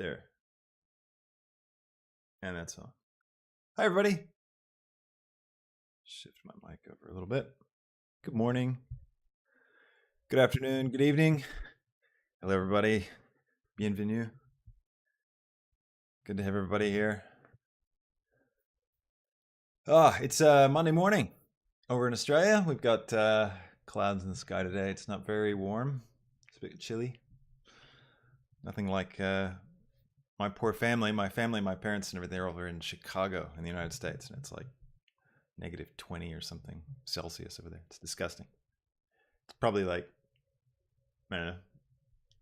There. And that's on. Hi, everybody. Shift my mic over a little bit. Good morning. Good afternoon. Good evening. Hello, everybody. Bienvenue. Good to have everybody here. It's Monday morning over in Australia. We've got clouds in the sky today. It's not very warm. It's a bit chilly. Nothing like my poor family, my parents and everything are over in Chicago in the United States, and it's like -20 or something Celsius over there. It's disgusting. It's probably like, I don't know,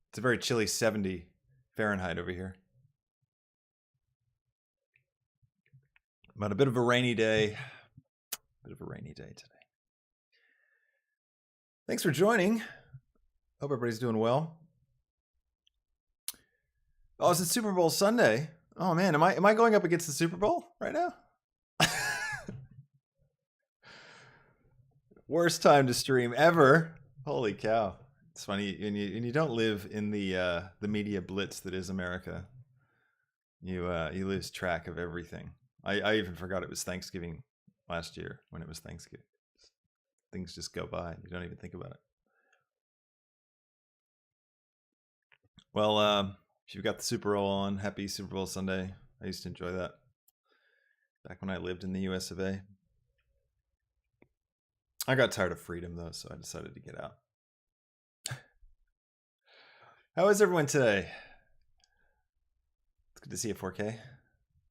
it's a very chilly 70 Fahrenheit over here. But a bit of a rainy day. Today. Thanks for joining. Hope everybody's doing well. Oh, it's Super Bowl Sunday. Oh man, am I going up against the Super Bowl right now? Worst time to stream ever. Holy cow. It's funny, and you don't live in the media blitz that is America. You lose track of everything. I even forgot it was Thanksgiving last year when it was Thanksgiving. Things just go by. You don't even think about it. Well, if you've got the Super Bowl on, happy Super Bowl Sunday. I used to enjoy that back when I lived in the US of A. I got tired of freedom though, so I decided to get out. How is everyone today? It's good to see you, 4K.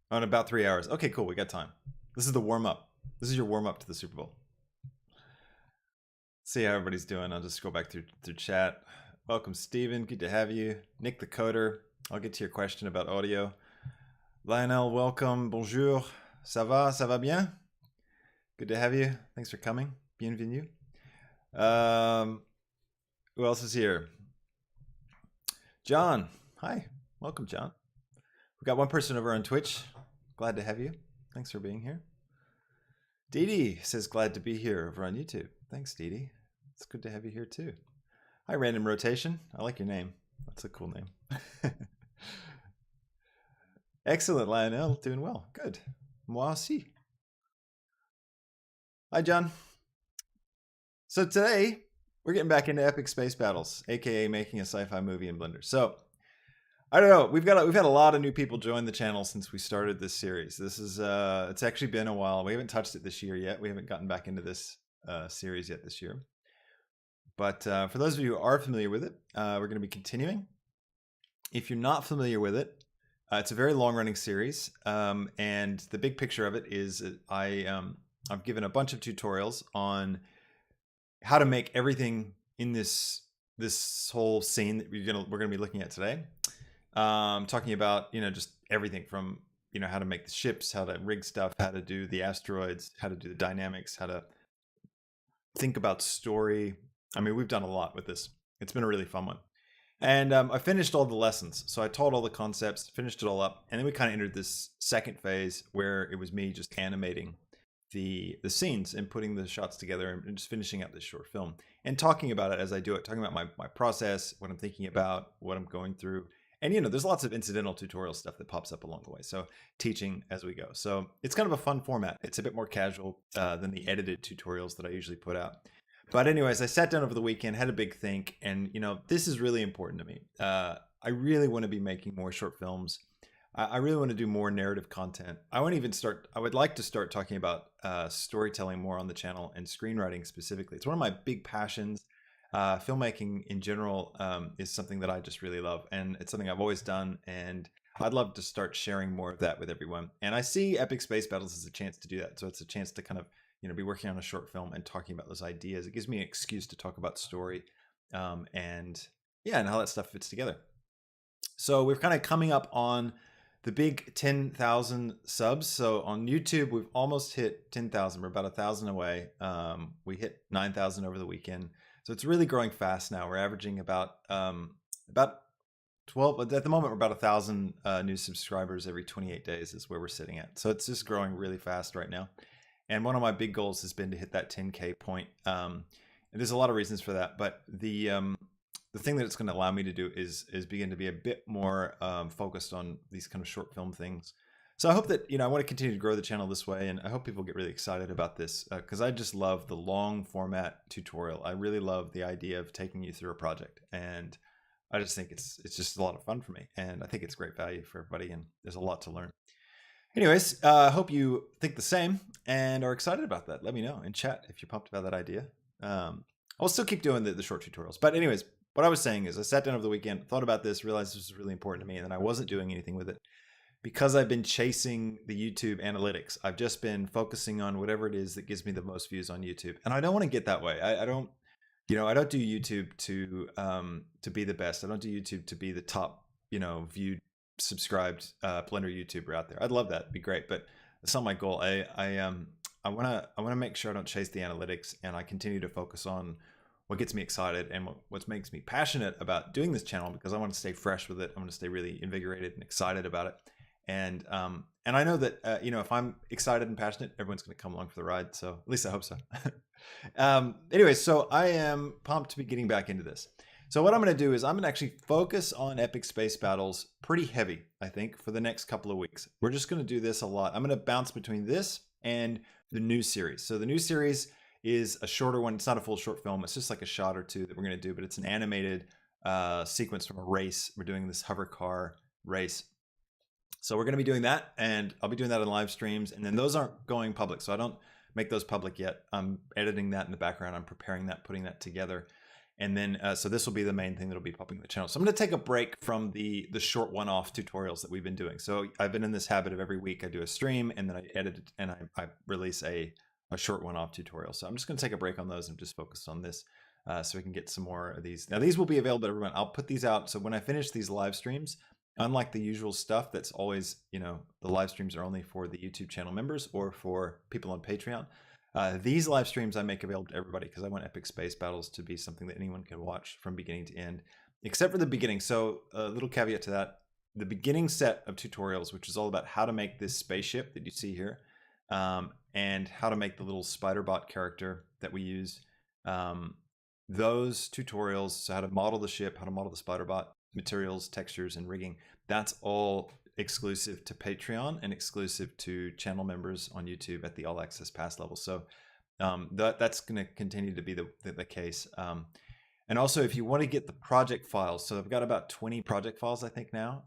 Oh, in about 3 hours. Okay, cool. We got time. This is the warm-up. This is your warm-up to the Super Bowl. See how everybody's doing. I'll just scroll back through chat. Welcome, Steven. Good to have you. Nick the Coder. I'll get to your question about audio. Lionel, welcome. Bonjour. Ça va? Ça va bien? Good to have you. Thanks for coming. Bienvenue. Who else is here? John. Hi. Welcome, John. We've got one person over on Twitch. Glad to have you. Thanks for being here. Dee Dee says glad to be here over on YouTube. Thanks, Dee Dee. It's good to have you here too. Hi, Random Rotation. I like your name. That's a cool name. Excellent, Lionel. Doing well. Good. Moi aussi. Hi, John. So today, we're getting back into epic space battles, aka making a sci-fi movie in Blender. So, I don't know. We've had a lot of new people join the channel since we started this series. This is it's actually been a while. We haven't touched it this year yet. We haven't gotten back into this series yet this year. But for those of you who are familiar with it, we're going to be continuing. If you're not familiar with it, it's a very long-running series, and the big picture of it is I've given a bunch of tutorials on how to make everything in this whole scene that we're gonna be looking at today. Talking about just everything from how to make the ships, how to rig stuff, how to do the asteroids, how to do the dynamics, how to think about story. I mean, we've done a lot with this. It's been a really fun one. And I finished all the lessons. So I taught all the concepts, finished it all up. And then we kind of entered this second phase where it was me just animating the scenes and putting the shots together and just finishing up this short film and talking about it as I do it, talking about my process, what I'm thinking about, what I'm going through. And, there's lots of incidental tutorial stuff that pops up along the way. So teaching as we go. So it's kind of a fun format. It's a bit more casual than the edited tutorials that I usually put out. But anyways, I sat down over the weekend, had a big think, and this is really important to me. I really want to be making more short films. I really want to do more narrative content. I would like to start talking about storytelling more on the channel and screenwriting specifically. It's one of my big passions. Filmmaking in general is something that I just really love, and it's something I've always done, and I'd love to start sharing more of that with everyone. And I see Epic Space Battles as a chance to do that. So it's a chance to kind of be working on a short film and talking about those ideas. It gives me an excuse to talk about story and how that stuff fits together. So we're kind of coming up on the big 10,000 subs. So on YouTube, we've almost hit 10,000. We're about 1,000 away. We hit 9,000 over the weekend. So it's really growing fast now. We're averaging about 12, at the moment, we're about 1,000 new subscribers every 28 days is where we're sitting at. So it's just growing really fast right now. And one of my big goals has been to hit that 10K point. And there's a lot of reasons for that, but the thing that it's going to allow me to do is begin to be a bit more focused on these kind of short film things. So I hope that, I want to continue to grow the channel this way, and I hope people get really excited about this because I just love the long format tutorial. I really love the idea of taking you through a project, and I just think it's just a lot of fun for me, and I think it's great value for everybody, and there's a lot to learn. Anyways, I hope you think the same and are excited about that. Let me know in chat if you're pumped about that idea. I'll still keep doing the short tutorials. But anyways, what I was saying is I sat down over the weekend, thought about this, realized this was really important to me, and then I wasn't doing anything with it. Because I've been chasing the YouTube analytics, I've just been focusing on whatever it is that gives me the most views on YouTube. And I don't want to get that way. I don't do YouTube to be the best. I don't do YouTube to be the top, viewed, subscribed Blender YouTuber out there. I'd love that. It'd be great, but that's not my goal. I want to make sure I don't chase the analytics, and I continue to focus on what gets me excited and what makes me passionate about doing this channel, because I want to stay fresh with it. I want to stay really invigorated and excited about it. And I know that, if I'm excited and passionate, everyone's going to come along for the ride. So at least I hope so. Anyway, so I am pumped to be getting back into this. So what I'm going to do is I'm going to actually focus on epic space battles pretty heavy, I think, for the next couple of weeks. We're just going to do this a lot. I'm going to bounce between this and the new series. So the new series is a shorter one. It's not a full short film. It's just like a shot or two that we're going to do, but it's an animated sequence from a race. We're doing this hover car race. So we're going to be doing that, and I'll be doing that in live streams, and then those aren't going public, so I don't make those public yet. I'm editing that in the background. I'm preparing that, putting that together, and then so this will be the main thing that'll be popping on the channel. So I'm going to take a break from the short one-off tutorials that we've been doing. So I've been in this habit of every week I do a stream, and then I edit it, and I release a short one-off tutorial. So I'm just going to take a break on those and just focus on this so we can get some more of these. Now these will be available to everyone. I'll put these out, so when I finish these live streams, unlike the usual stuff that's always, the live streams are only for the YouTube channel members or for people on Patreon. These live streams I make available to everybody because I want Epic Space Battles to be something that anyone can watch from beginning to end, except for the beginning. So a little caveat to that, the beginning set of tutorials, which is all about how to make this spaceship that you see here, and how to make the little spider bot character that we use. Those tutorials, so how to model the ship, how to model the spider bot, materials, textures, and rigging, that's all exclusive to Patreon and exclusive to channel members on YouTube at the All Access Pass level. So that's going to continue to be the case. And also, if you want to get the project files, so I've got about 20 project files, I think now,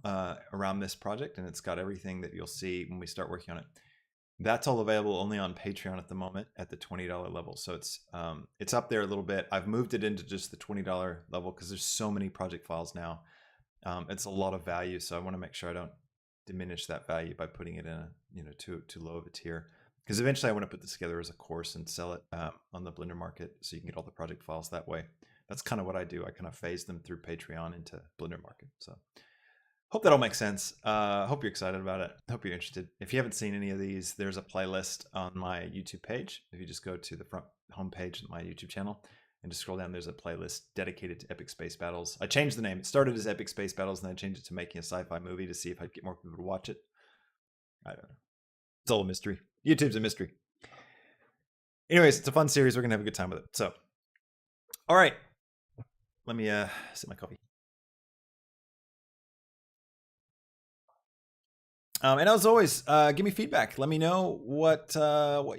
around this project, and it's got everything that you'll see when we start working on it. That's all available only on Patreon at the moment at the $20 level. So it's up there a little bit. I've moved it into just the $20 level because there's so many project files now. It's a lot of value, so I want to make sure I don't diminish that value by putting it in a too low of a tier. Because eventually I want to put this together as a course and sell it on the Blender market, so you can get all the project files that way. That's kind of what I do. I kind of phase them through Patreon into Blender market. So hope that all makes sense. Hope you're excited about it. Hope you're interested. If you haven't seen any of these, there's a playlist on my YouTube page. If you just go to the front homepage of my YouTube channel and just scroll down, there's a playlist dedicated to Epic Space Battles. I changed the name. It started as Epic Space Battles, and then I changed it to Making a Sci-Fi Movie to see if I'd get more people to watch it. I don't know. It's all a mystery. YouTube's a mystery. Anyways, it's a fun series. We're going to have a good time with it. So, all right. Let me sip my coffee. And as always, give me feedback. Let me know what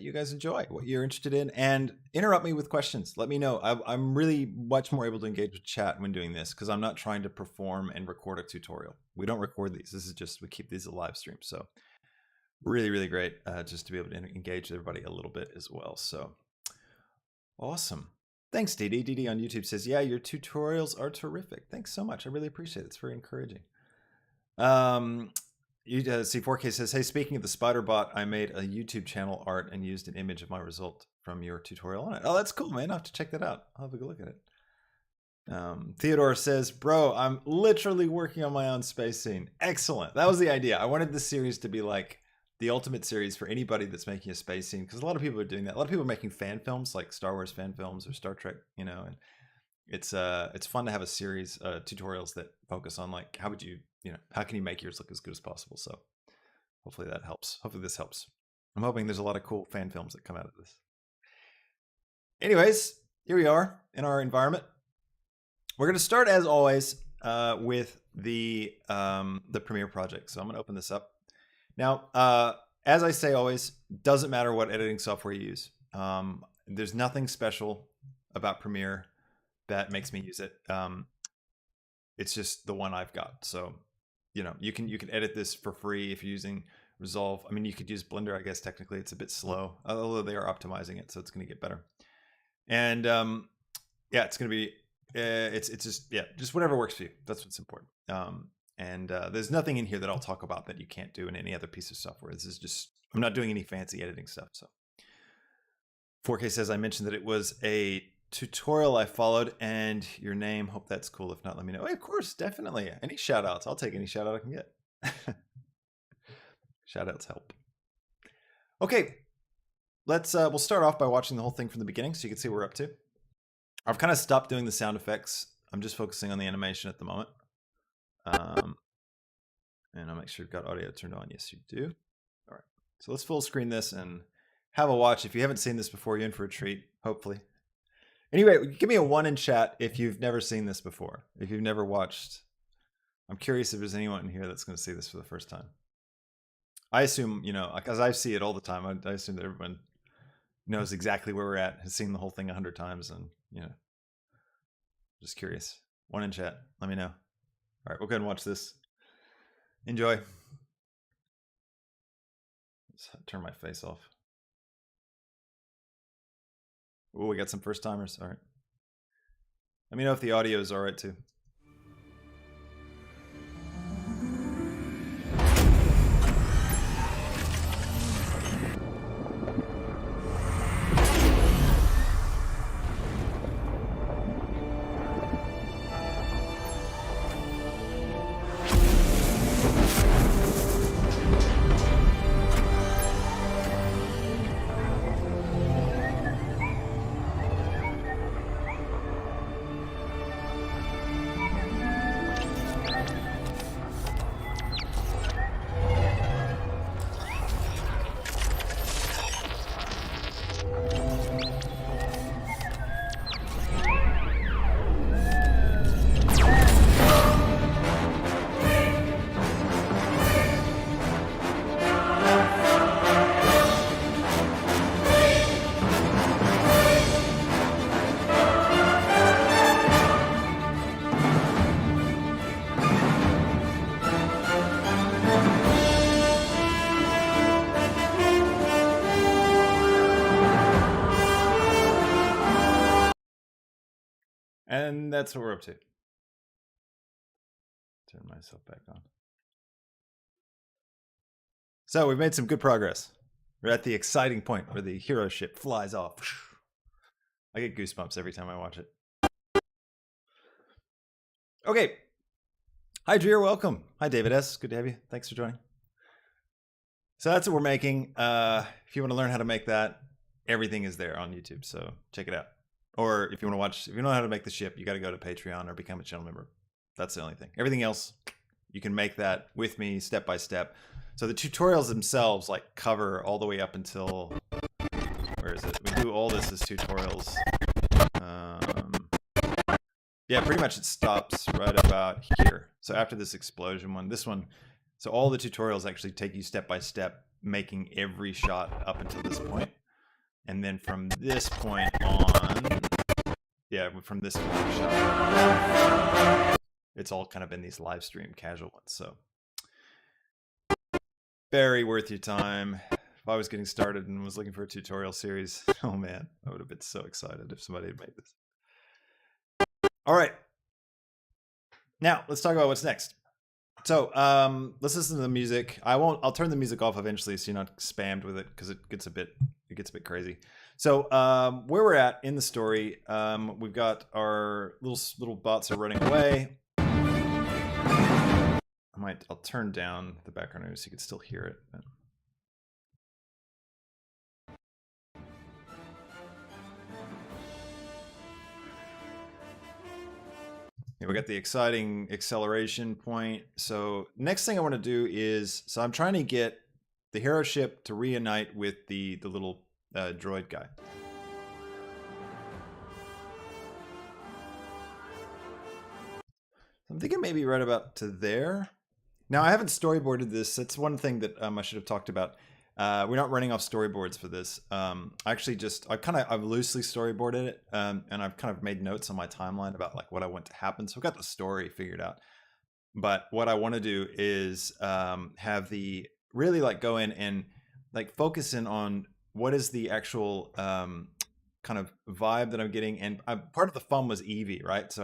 you guys enjoy, what you're interested in, and interrupt me with questions. Let me know. I'm really much more able to engage with chat when doing this because I'm not trying to perform and record a tutorial. We don't record these. This is just, we keep these as live streams. So really, really great just to be able to engage with everybody a little bit as well. So awesome. Thanks, DD. DD on YouTube says, yeah, your tutorials are terrific. Thanks so much. I really appreciate it. It's very encouraging. C4K says, hey, speaking of the spider bot, I made a YouTube channel art and used an image of my result from your tutorial on it. Oh, that's cool, man. I'll have to check that out. I'll have a good look at it. Theodore says, bro, I'm literally working on my own space scene. Excellent. That was the idea. I wanted this series to be like the ultimate series for anybody that's making a space scene, because a lot of people are doing that. A lot of people are making fan films, like Star Wars fan films or Star Trek, and it's fun to have a series tutorials that focus on like how can you make yours look as good as possible. So hopefully that helps. Hopefully this helps. I'm hoping there's a lot of cool fan films that come out of this. Anyways, here we are in our environment. we're going to start as always with the Premiere project. So I'm going to open this up. Now, as I say always, doesn't matter what editing software you use. There's nothing special about Premiere that makes me use it. It's just the one I've got. So, you know, you can edit this for free if you're using Resolve. I mean, you could use Blender. I guess technically it's a bit slow, although they are optimizing it, so it's going to get better. And yeah, it's going to be it's just whatever works for you. That's what's important. There's nothing in here that I'll talk about that you can't do in any other piece of software. This is just, I'm not doing any fancy editing stuff. So 4K says I mentioned that it was a tutorial I followed, and your name. Hope that's cool. If not, let me know. Hey, of course, definitely. Any shout outs? I'll take any shout out I can get. Shout outs help. Okay, we'll start off by watching the whole thing from the beginning so you can see what we're up to. I've kind of stopped doing the sound effects. I'm just focusing on the animation at the moment. And I'll make sure you've got audio turned on. Yes, you do. All right. So let's full screen this and have a watch. If you haven't seen this before, you're in for a treat, hopefully. Anyway, give me a 1 in chat if you've never seen this before. If you've never watched. I'm curious if there's anyone in here that's going to see this for the first time. I assume, you know, because I see it all the time, I assume that everyone knows exactly where we're at, has seen the whole thing 100 times, and, you know, just curious. 1 in chat. Let me know. All right, we'll go ahead and watch this. Enjoy. Let's turn my face off. Oh, we got some first timers. All right. Let me know if the audio is all right too. And that's what we're up to. Turn myself back on. So we've made some good progress. We're at the exciting point where the hero ship flies off. I get goosebumps every time I watch it. Okay. Hi, Dreer. Welcome. Hi, David S. Good to have you. Thanks for joining. So that's what we're making. If you want to learn how to make that, everything is there on YouTube. So check it out. Or if you want to watch, if you know how to make the ship, you got to go to Patreon or become a channel member. That's the only thing. Everything else, you can make that with me step by step. So the tutorials themselves like cover all the way up until, where is it? We do all this as tutorials. Yeah, pretty much it stops right about here. So after this explosion one, this one, so all the tutorials actually take you step by step, making every shot up until this point. And then from this point on, yeah, from this point shot, it's all kind of been these live stream casual ones. So very worth your time. If I was getting started and was looking for a tutorial series, oh man, I would have been so excited if somebody had made this. All right. Now let's talk about what's next. So let's listen to the music. I'll turn the music off eventually so you're not spammed with it because it gets a bit crazy. So where we're at in the story, we've got our little bots are running away. I'll turn down the background noise so you can still hear it. We got the exciting acceleration point. So next thing I want to do is, so I'm trying to get the hero ship to reunite with the little droid guy. I'm thinking maybe right about to there. Now, I haven't storyboarded this. That's one thing that I should have talked about. We're not running off storyboards for this. I've loosely storyboarded it, and I've kind of made notes on my timeline about like what I want to happen. So I've got the story figured out. But what I want to do is have the really like go in and like focus in on what is the actual kind of vibe that I'm getting. And part of the fun was Eevee, right? So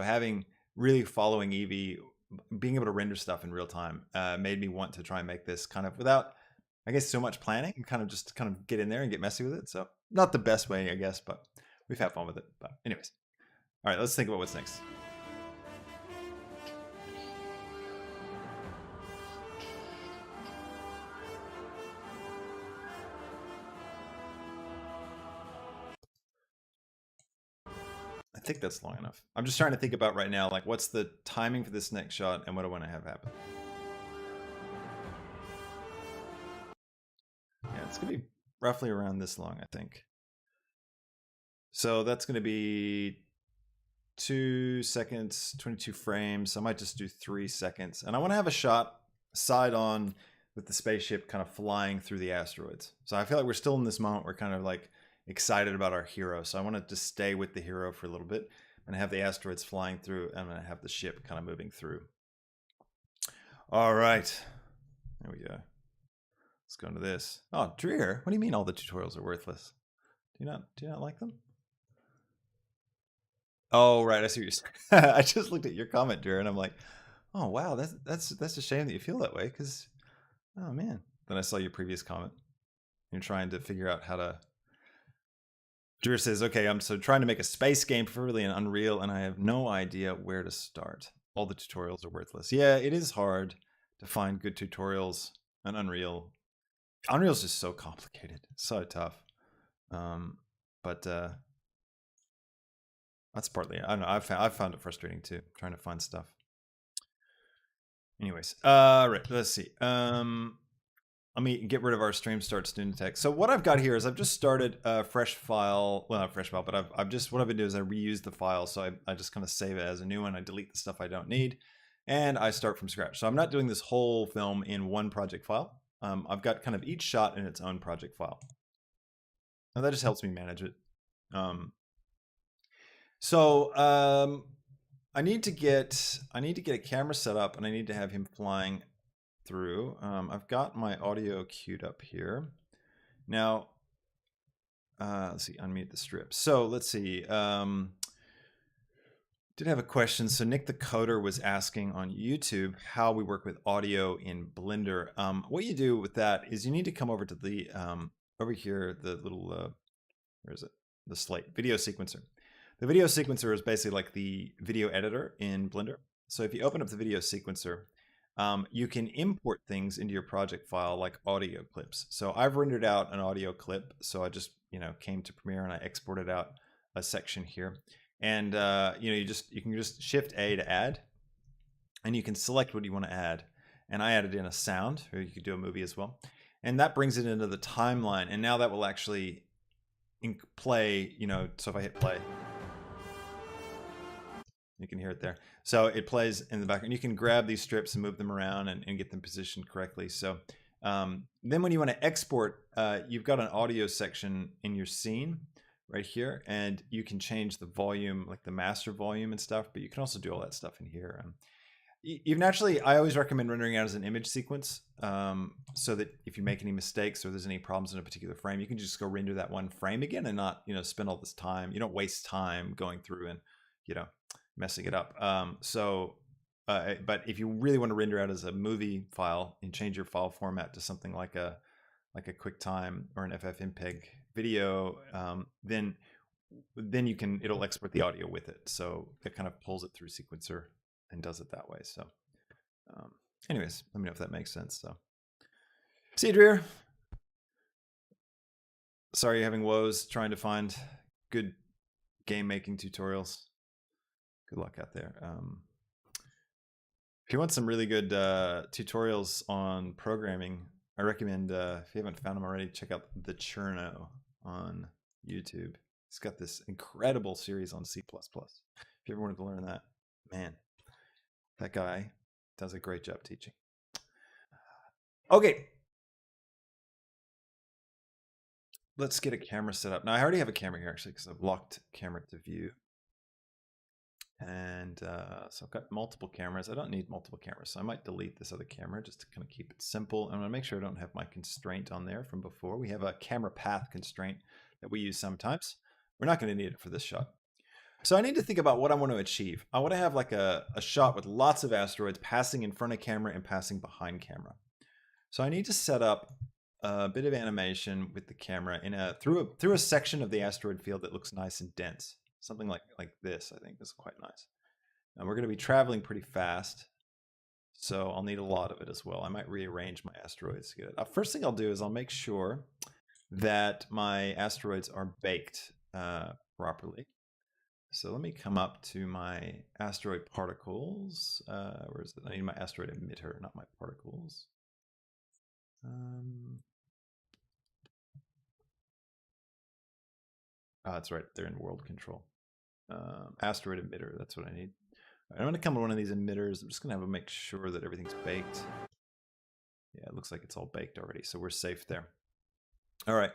really following Eevee, being able to render stuff in real time made me want to try and make this kind of without, I guess, so much planning and kind of get in there and get messy with it. So not the best way, I guess, but we've had fun with it. But anyways, all right, let's think about what's next. I think that's long enough. I'm just trying to think about right now, like what's the timing for this next shot and what I want to have happen. Yeah, it's going to be roughly around this long, I think. So that's going to be 2 seconds, 22 frames. I might just do 3 seconds. And I want to have a shot side on with the spaceship kind of flying through the asteroids. So I feel like we're still in this moment. We're kind of like excited about our hero. So I want to just stay with the hero for a little bit and have the asteroids flying through. And I'm going to have the ship kind of moving through. All right. There we go. Let's go into this. Oh, Dreer, what do you mean all the tutorials are worthless? Do you not like them? Oh, right. I see what you're saying. I just looked at your comment, Dreer, and I'm like, oh wow, that's a shame that you feel that way, because oh man. Then I saw your previous comment. You're trying to figure out how to. Dreer says, okay, I'm so trying to make a space game, preferably in Unreal, and I have no idea where to start. All the tutorials are worthless. Yeah, it is hard to find good tutorials on Unreal. Unreal's just so complicated, so tough. But that's partly, I don't know, I've found it frustrating too, trying to find stuff. Anyways, right, let's see. Let me get rid of our stream start student text. So what I've got here is I've just started a fresh file. Well, not fresh file, but what I've been doing is I reuse the file. So I just kind of save it as a new one. I delete the stuff I don't need, and I start from scratch. So I'm not doing this whole film in one project file. I've got kind of each shot in its own project file. And that just helps me manage it. I need to get a camera set up, and I need to have him flying through. I've got my audio queued up here. Now, let's see, unmute the strip. So let's see. Did have a question. So Nick the Coder was asking on YouTube how we work with audio in Blender. What you do with that is you need to come over to the over here, the little where is it? The slate video sequencer. The video sequencer is basically like the video editor in Blender. So if you open up the video sequencer, you can import things into your project file like audio clips. So I've rendered out an audio clip. So I just came to Premiere and I exported out a section here. And you can just Shift A to add, and you can select what you want to add. And I added in a sound, or you could do a movie as well. And that brings it into the timeline. And now that will actually play, so if I hit play, you can hear it there. So it plays in the background. You can grab these strips and move them around and get them positioned correctly. So then when you want to export, you've got an audio section in your scene right here, and you can change the volume, like the master volume and stuff, but you can also do all that stuff in here. I always recommend rendering out as an image sequence, so that if you make any mistakes or there's any problems in a particular frame, you can just go render that one frame again and not, spend all this time. You don't waste time going through and, messing it up. But if you really want to render out as a movie file and change your file format to something like a QuickTime or an FFmpeg video, then it'll export the audio with it. So it kind of pulls it through sequencer and does it that way. So anyways, let me know if that makes sense. So see you, Dreer. Sorry you're having woes trying to find good game making tutorials. Good luck out there. If you want some really good tutorials on programming, I recommend, if you haven't found them already, check out the Cherno on YouTube. He's got this incredible series on C++. If you ever wanted to learn that, man, That guy does a great job teaching. Okay. Let's get a camera set up. Now, I already have a camera here, actually, because I've locked camera to view. And so I've got multiple cameras. I don't need multiple cameras, so I might delete this other camera just to kind of keep it simple. I'm going to make sure I don't have my constraint on there from before. We have a camera path constraint that we use sometimes. We're not going to need it for this shot. So I need to think about what I want to achieve. I want to have like a shot with lots of asteroids passing in front of camera and passing behind camera. So I need to set up a bit of animation with the camera in through a section of the asteroid field that looks nice and dense. Something like this, I think, is quite nice. And we're going to be traveling pretty fast, so I'll need a lot of it as well. I might rearrange my asteroids to get it. First thing I'll do is I'll make sure that my asteroids are baked properly. So let me come up to my asteroid particles. Where is it? I need my asteroid emitter, not my particles. Oh, that's right. They're in world control. Asteroid emitter. That's what I need. Right, I'm going to come to one of these emitters. I'm just going to have to make sure that everything's baked. Yeah, it looks like it's all baked already, so we're safe there. All right.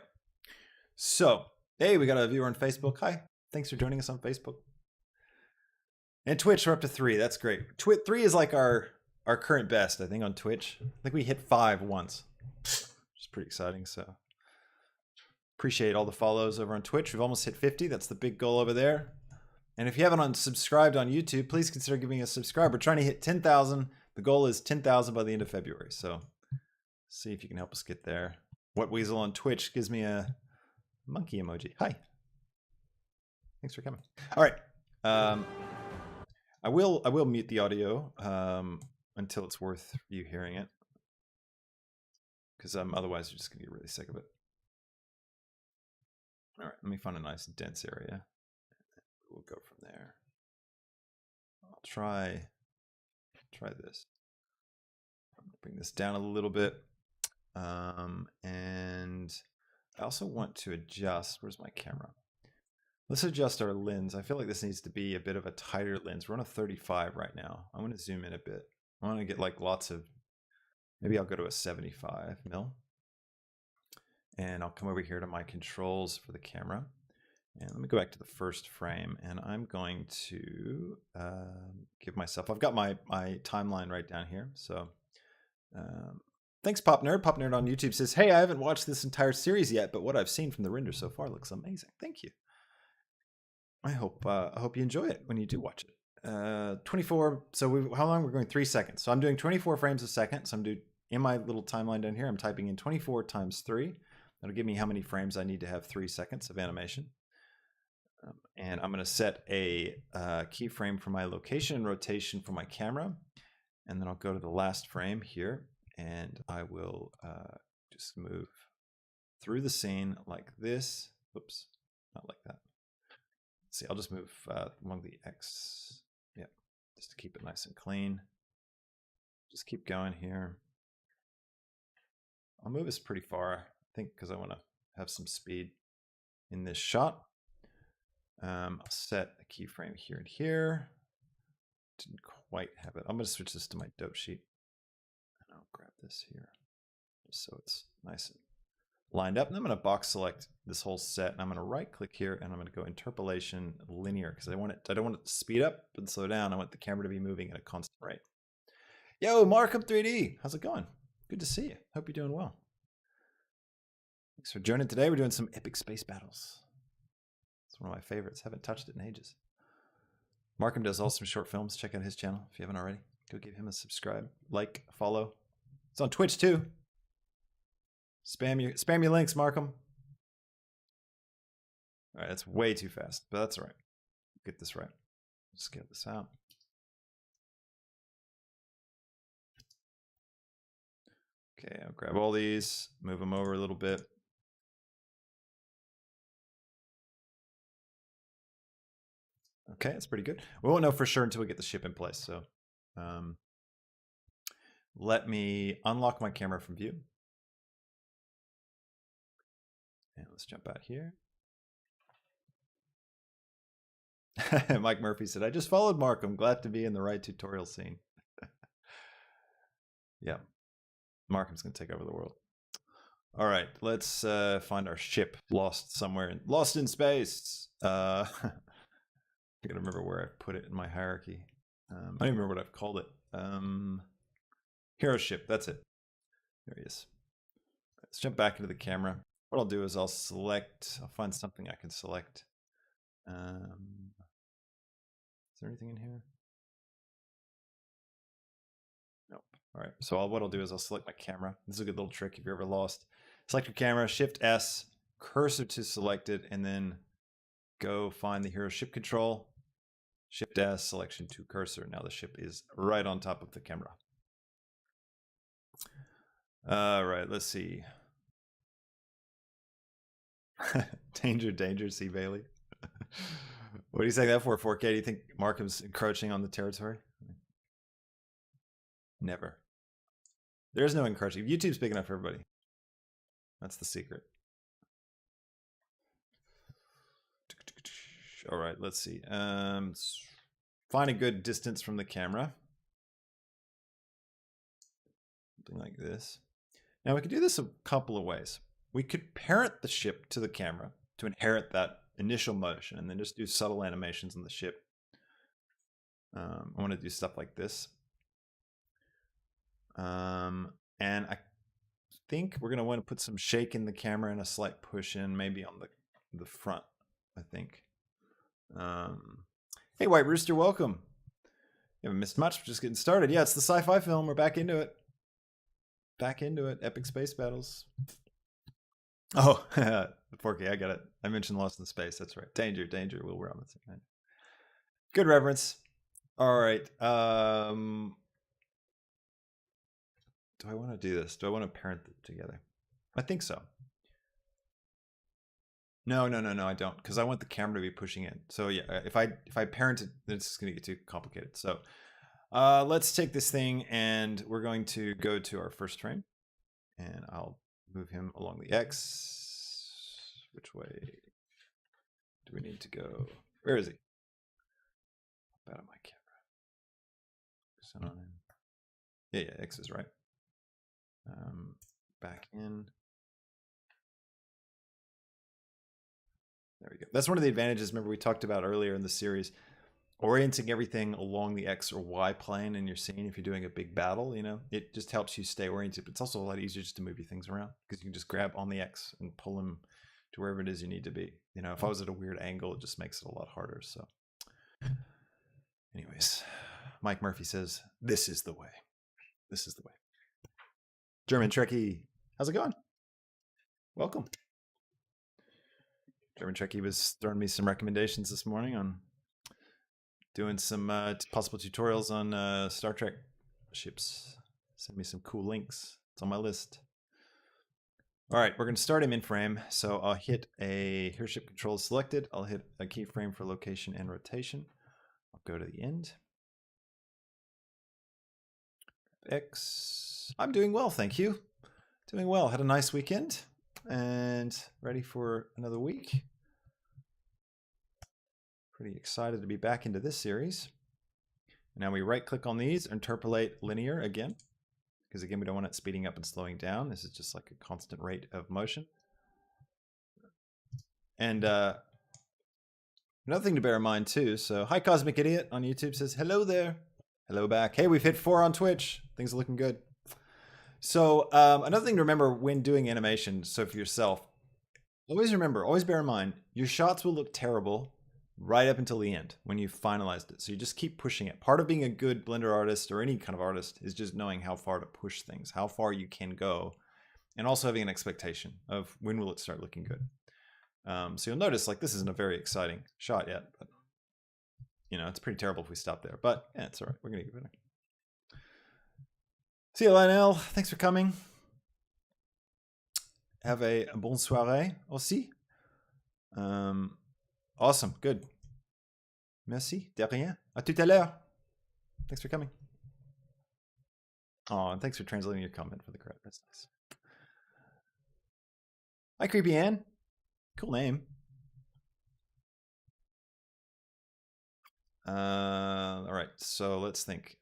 So, hey, we got a viewer on Facebook. Hi. Thanks for joining us on Facebook. And Twitch, we're up to 3. That's great. 3 is like our current best, I think, on Twitch. I think we hit 5 once, which is pretty exciting. So appreciate all the follows over on Twitch. We've almost hit 50. That's the big goal over there. And if you haven't subscribed on YouTube, please consider giving us a subscribe. We're trying to hit 10,000. The goal is 10,000 by the end of February. So see if you can help us get there. What Weasel on Twitch gives me a monkey emoji. Hi. Thanks for coming. All right. I will mute the audio until it's worth you hearing it, because otherwise you're just gonna get really sick of it. All right, let me find a nice dense area. We'll go from there. I'll try this. Bring this down a little bit, and I also want to adjust. Where's my camera? Let's adjust our lens. I feel like this needs to be a bit of a tighter lens. We're on a 35 right now. I want to zoom in a bit. I want to get like lots of, maybe I'll go to a 75 mil. And I'll come over here to my controls for the camera. And let me go back to the first frame. And I'm going to give myself, I've got my timeline right down here. So thanks, Pop Nerd. Pop Nerd on YouTube says, hey, I haven't watched this entire series yet, but what I've seen from the render so far looks amazing. Thank you. I hope you enjoy it when you do watch it. 24. So how long? We're going 3 seconds. So I'm doing 24 frames a second. So I'm doing in my little timeline down here. I'm typing in 24 times 3. That'll give me how many frames I need to have 3 seconds of animation. And I'm going to set a keyframe for my location and rotation for my camera. And then I'll go to the last frame here, and I will just move through the scene like this. Oops, not like that. See, I'll just move along the X. Yeah, just to keep it nice and clean. Just keep going here. I'll move this pretty far, I think, because I want to have some speed in this shot. I'll set a keyframe here and here. Didn't quite have it. I'm going to switch this to my dope sheet. And I'll grab this here just so it's nice and lined up. And I'm going to box select this whole set, and I'm going to right click here, and I'm going to go Interpolation Linear, because I don't want it to speed up and slow down. I want the camera to be moving at a constant rate. Yo, Markham 3D, how's it going? Good to see you. Hope you're doing well. Thanks for joining today. We're doing some epic space battles. It's one of my favorites. Haven't touched it in ages. Markham does awesome short films. Check out his channel if you haven't already. Go give him a subscribe, like, follow. It's on Twitch too. Spam your links, Markham. All right, that's way too fast, but that's all right. Get this right. Just get this out. Okay, I'll grab all these, move them over a little bit. Okay, that's pretty good. We won't know for sure until we get the ship in place. So let me unlock my camera from view. And let's jump out here. Mike Murphy said, I just followed Mark. I'm glad to be in the right tutorial scene. Yeah. Markham's going to take over the world. All right, let's find our ship lost somewhere. Lost in space. I gotta remember where I put it in my hierarchy. I don't even remember what I've called it. Hero ship, that's it. There he is. Let's jump back into the camera. What I'll do is I'll find something I can select. Is there anything in here? Nope. All right, so what I'll do is I'll select my camera. This is a good little trick if you're ever lost. Select your camera, Shift S, cursor to selected, and then go find the hero ship control. Shift S, selection to cursor. Now the ship is right on top of the camera. All right, let's see. Danger, danger, C. Bailey. What do you say that for, 4K? Do you think Markham's encroaching on the territory? Never. There's no encroaching. YouTube's big enough for everybody. That's the secret. All right, let's see. Find a good distance from the camera. Something like this. Now we could do this a couple of ways. We could parent the ship to the camera to inherit that initial motion and then just do subtle animations on the ship. I want to do stuff like this. And I think we're going to want to put some shake in the camera and a slight push in maybe on the front, I think. Hey, White Rooster, welcome. You haven't missed much. We're just getting started. Yeah, it's the sci-fi film. We're back into it. Back into it. Epic space battles. Oh, 4K, I got it. I mentioned Lost in Space. That's right. Danger, danger, Will Robinson. Good reference. All right. Do I want to do this? Do I want to parent them together? I think so. No, I don't, because I want the camera to be pushing in. So yeah, if I parent it, then it's going to get too complicated. So let's take this thing and we're going to go to our first frame, and I'll move him along the X. Which way do we need to go? Where is he? Out of my camera. Focus on him. Yeah, X is right. Back in. There we go. That's one of the advantages, remember we talked about earlier in the series, orienting everything along the X or Y plane in your scene. If you're doing a big battle, you know, it just helps you stay oriented, but it's also a lot easier just to move your things around because you can just grab on the X and pull them to wherever it is you need to be. You know, if I was at a weird angle, it just makes it a lot harder. So anyways, Mike Murphy says, this is the way. This is the way. German Trekkie, how's it going? Welcome. German Trekkie was throwing me some recommendations this morning on doing some possible tutorials on Star Trek ships. Send me some cool links. It's on my list. All right, we're going to start him in frame. So I'll hit a hero ship control selected. I'll hit a keyframe for location and rotation. I'll go to the end. X. I'm doing well, thank you. Doing well. Had a nice weekend and ready for another week. Pretty excited to be back into this series. Now we right click on these, interpolate linear again, because again, we don't want it speeding up and slowing down. This is just like a constant rate of motion. And another thing to bear in mind too. So hi Cosmic Idiot on YouTube says, hello there. Hello back. Hey, we've hit 4 on Twitch. Things are looking good. So another thing to remember when doing animation, so for yourself, always bear in mind, your shots will look terrible right up until the end when you've finalized it. So you just keep pushing it. Part of being a good Blender artist or any kind of artist is just knowing how far to push things, how far you can go, and also having an expectation of when will it start looking good. So you'll notice like this isn't a very exciting shot yet, but you know, it's pretty terrible if we stop there, but yeah, it's all right. We're going to get better. See you, Lionel. Thanks for coming. Have a bon soirée aussi. Awesome. Good. Merci. De rien. À tout à l'heure. Thanks for coming. Oh, and thanks for translating your comment for the crowd. That's nice. Hi, Creepy Ann. Cool name. All right. So let's think.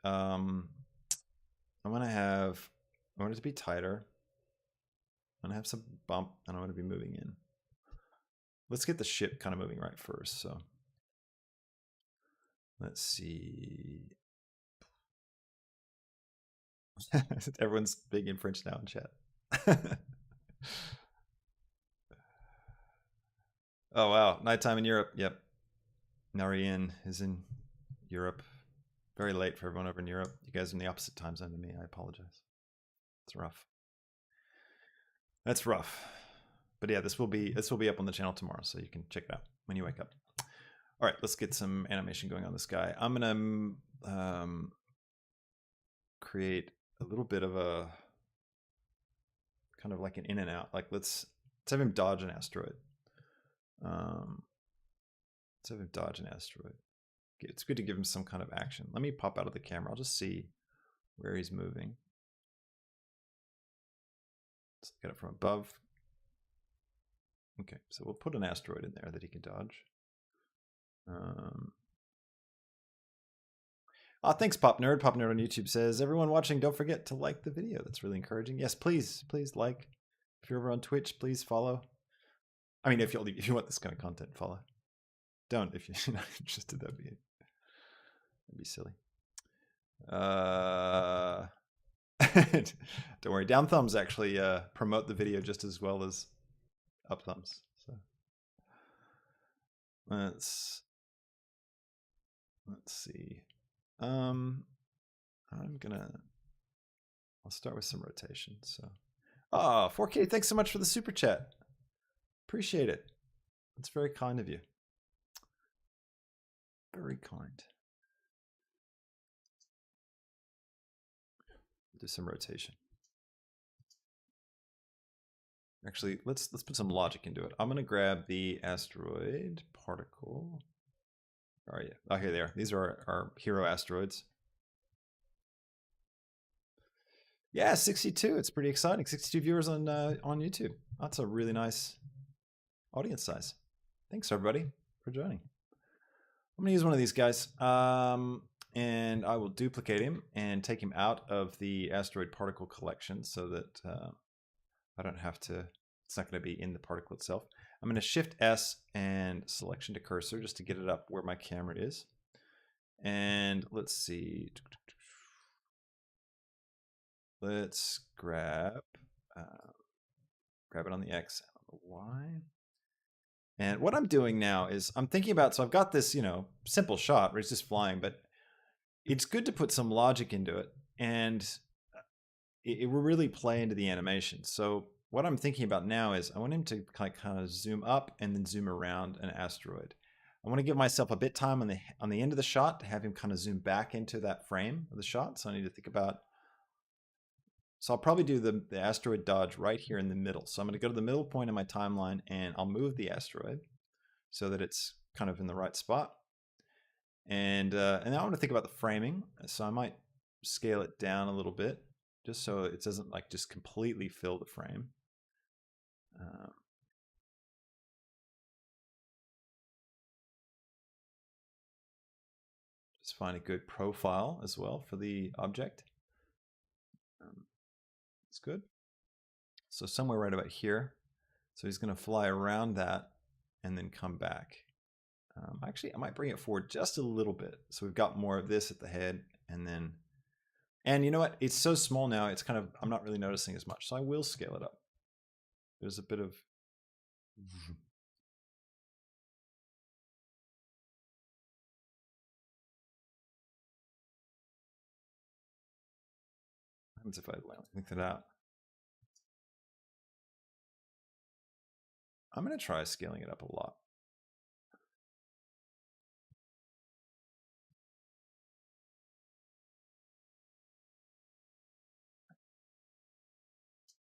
I want it to be tighter. I want to have some bump, and I want to be moving in. Let's get the ship kind of moving right first. So let's see. Everyone's big in French now in chat. Oh wow, nighttime in Europe. Yep, Narian is in Europe. Very late for everyone over in Europe. You guys are in the opposite time zone to me. I apologize. It's rough. That's rough. But yeah, this will be up on the channel tomorrow, so you can check it out when you wake up. All right, let's get some animation going on this guy. I'm gonna create a little bit of a kind of like an in and out. Like let's have him dodge an asteroid. Let's have him dodge an asteroid. It's good to give him some kind of action. Let me pop out of the camera. I'll just see where he's moving. Let's get it from above. Okay, so we'll put an asteroid in there that he can dodge. Thanks, Pop Nerd. Pop Nerd on YouTube says, everyone watching, don't forget to like the video. That's really encouraging. Yes, please like. If you're over on Twitch, please follow. I mean, if you want this kind of content, follow. Don't if you're not interested. That'd be silly. Don't worry. Down thumbs actually promote the video just as well as up thumbs. So let's see. I'll start with some rotation. So, 4K. Thanks so much for the super chat. Appreciate it. It's very kind of you. Very kind. Do some rotation. Actually, let's put some logic into it. I'm going to grab the asteroid particle. Where are you? Oh, here they are. These are our hero asteroids. Yeah, 62. It's pretty exciting. 62 viewers on YouTube. That's a really nice audience size. Thanks, everybody, for joining. I'm going to use one of these guys, and I will duplicate him and take him out of the asteroid particle collection so that I don't have to, it's not going to be in the particle itself. I'm going to Shift S and selection to cursor just to get it up where my camera is. And let's see. Let's grab it on the X and on the Y. And what I'm doing now is I'm thinking about, so I've got this, simple shot where it's just flying, but it's good to put some logic into it, and it will really play into the animation. So what I'm thinking about now is I want him to kind of zoom up and then zoom around an asteroid. I want to give myself a bit time on the end of the shot to have him kind of zoom back into that frame of the shot. So I need to think about, so I'll probably do the asteroid dodge right here in the middle. So I'm going to go to the middle point in my timeline and I'll move the asteroid so that it's kind of in the right spot. And now I want to think about the framing. So I might scale it down a little bit just so it doesn't like just completely fill the frame. Just find a good profile as well for the object. It's good. So somewhere right about here. So he's going to fly around that and then come back. Actually, I might bring it forward just a little bit. So we've got more of this at the head, and you know what? It's so small now, it's kind of, I'm not really noticing as much. So I will scale it up. There's a bit of, what happens if I length it out? I'm going to try scaling it up a lot.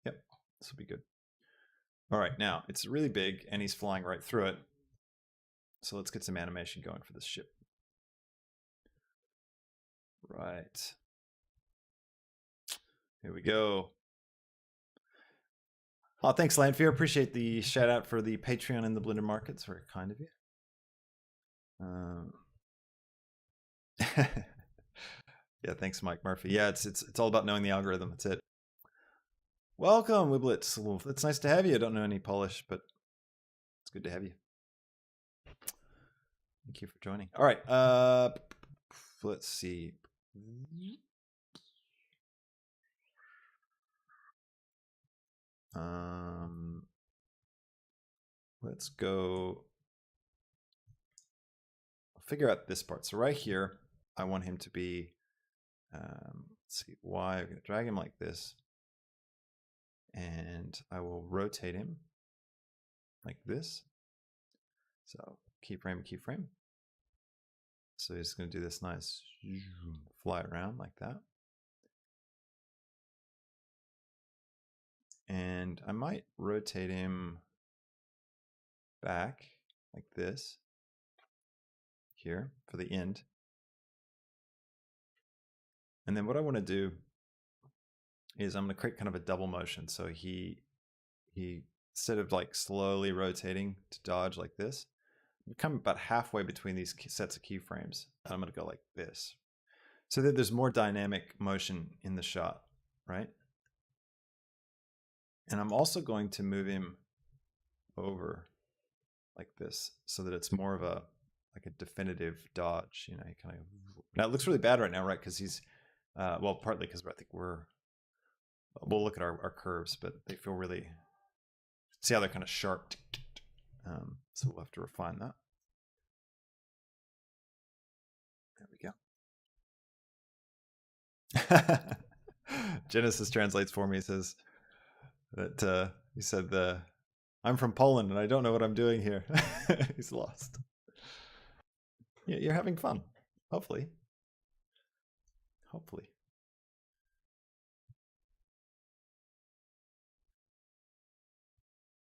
Yep, this will be good. All right, now it's really big and he's flying right through it. So let's get some animation going for this ship. Right. Here we go. Oh, thanks, Landfear. Appreciate the shout out for the Patreon and the Blender Market. It's very kind of you. Yeah, thanks, Mike Murphy. Yeah, it's all about knowing the algorithm. That's it. Welcome, Wiblitz. Well, it's nice to have you. I don't know any Polish, but it's good to have you. Thank you for joining. All right. Let's see. Let's go. I'll figure out this part. So right here, I want him to be. Let's see. Y. I'm going to drag him like this, and I will rotate him like this. So keyframe, keyframe. So he's going to do this nice fly around like that. And I might rotate him back like this here for the end. And then what I want to do is I'm going to create kind of a double motion. So he instead of like slowly rotating to dodge like this, we come about halfway between these sets of keyframes. And I'm going to go like this, so that there's more dynamic motion in the shot, right? And I'm also going to move him over like this, so that it's more of a like a definitive dodge. You know, kind of. Now it looks really bad right now, right? Because he's well, partly because I think we'll look at our curves, but they feel really. See how they're kind of sharp. So we'll have to refine that. There we go. Genesis translates for me. Says that he said I'm from Poland and I don't know what I'm doing here. He's lost. Yeah, you're having fun. Hopefully. Hopefully.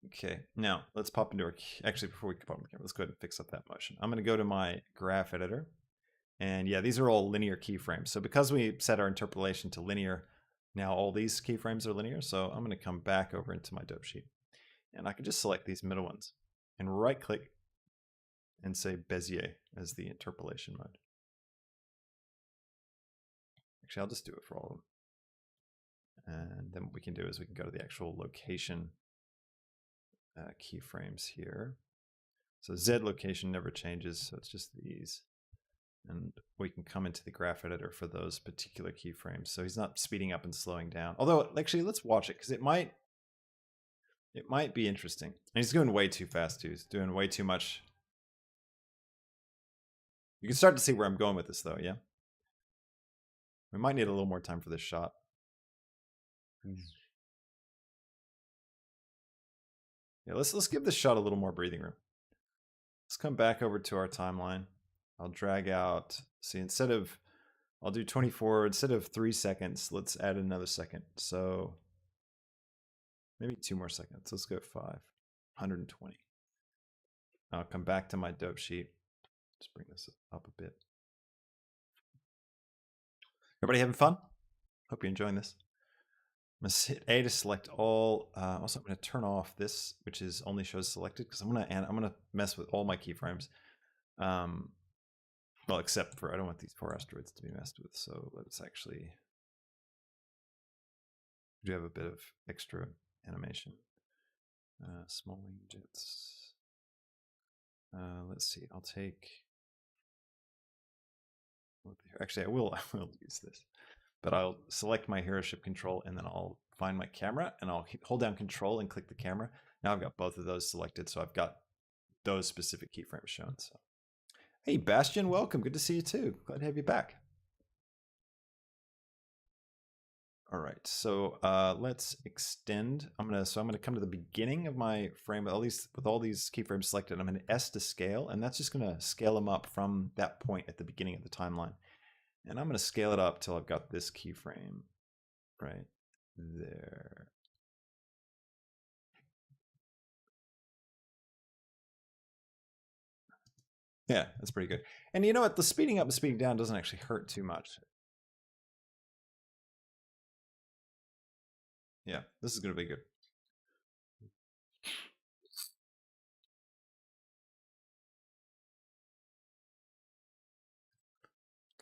Okay, now let's pop into our, actually before we pop in the camera, let's go ahead and fix up that motion. I'm going to go to my graph editor, and yeah, these are all linear keyframes. So because we set our interpolation to linear, now all these keyframes are linear. So I'm going to come back over into my dope sheet, and I can just select these middle ones and right click and say Bezier as the interpolation mode. Actually, I'll just do it for all of them. And then what we can do is we can go to the actual location keyframes here. So Z location never changes, so it's just these. And we can come into the graph editor for those particular keyframes. So he's not speeding up and slowing down. Although, actually, let's watch it, because it might be interesting. And he's going way too fast, too. He's doing way too much. You can start to see where I'm going with this, though, yeah? We might need a little more time for this shot. Yeah, let's give this shot a little more breathing room. Let's come back over to our timeline. I'll drag out, see, I'll do 24, instead of 3 seconds, let's add another second. So maybe 2 more seconds. Let's go 5, 120. I'll come back to my dope sheet. Just bring this up a bit. Everybody having fun? Hope you're enjoying this. I'm going to hit A to select all. Also, I'm going to turn off this, which is only shows selected, because I'm going to mess with all my keyframes. Well, except for I don't want these 4 asteroids to be messed with. So let's actually do have a bit of extra animation. Small wing jets. Let's see. I'll take. Actually, I will use this. But I'll select my hero ship control, and then I'll find my camera, and I'll hold down control and click the camera. Now I've got both of those selected, so I've got those specific keyframes shown. So, hey, Bastian, welcome. Good to see you too. Glad to have you back. All right, so let's extend. I'm gonna come to the beginning of my frame with all these keyframes selected. I'm gonna S to scale, and that's just gonna scale them up from that point at the beginning of the timeline. And I'm going to scale it up till I've got this keyframe right there. Yeah, that's pretty good. And you know what? The speeding up and speeding down doesn't actually hurt too much. Yeah, this is going to be good.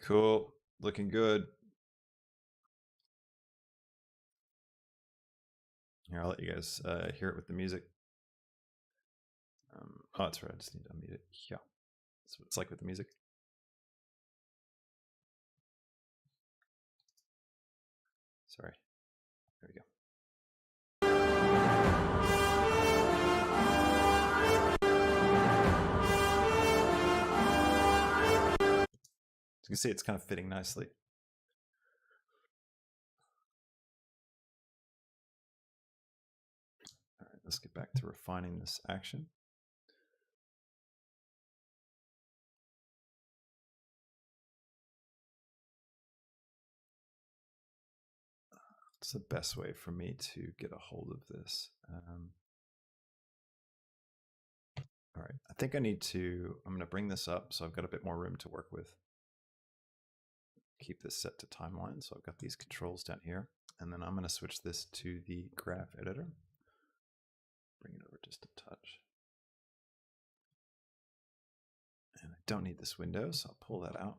Cool. Looking good. Here, I'll let you guys hear it with the music. Oh, that's right. I just need to unmute it. Yeah. That's what it's like with the music. Sorry. There we go. As you can see, it's kind of fitting nicely. All right, let's get back to refining this action. What's the best way for me to get a hold of this? All right, I think I need to, I'm going to bring this up so I've got a bit more room to work with. Keep this set to timeline. So I've got these controls down here, and then I'm going to switch this to the graph editor. Bring it over just a touch. And I don't need this window, so I'll pull that out.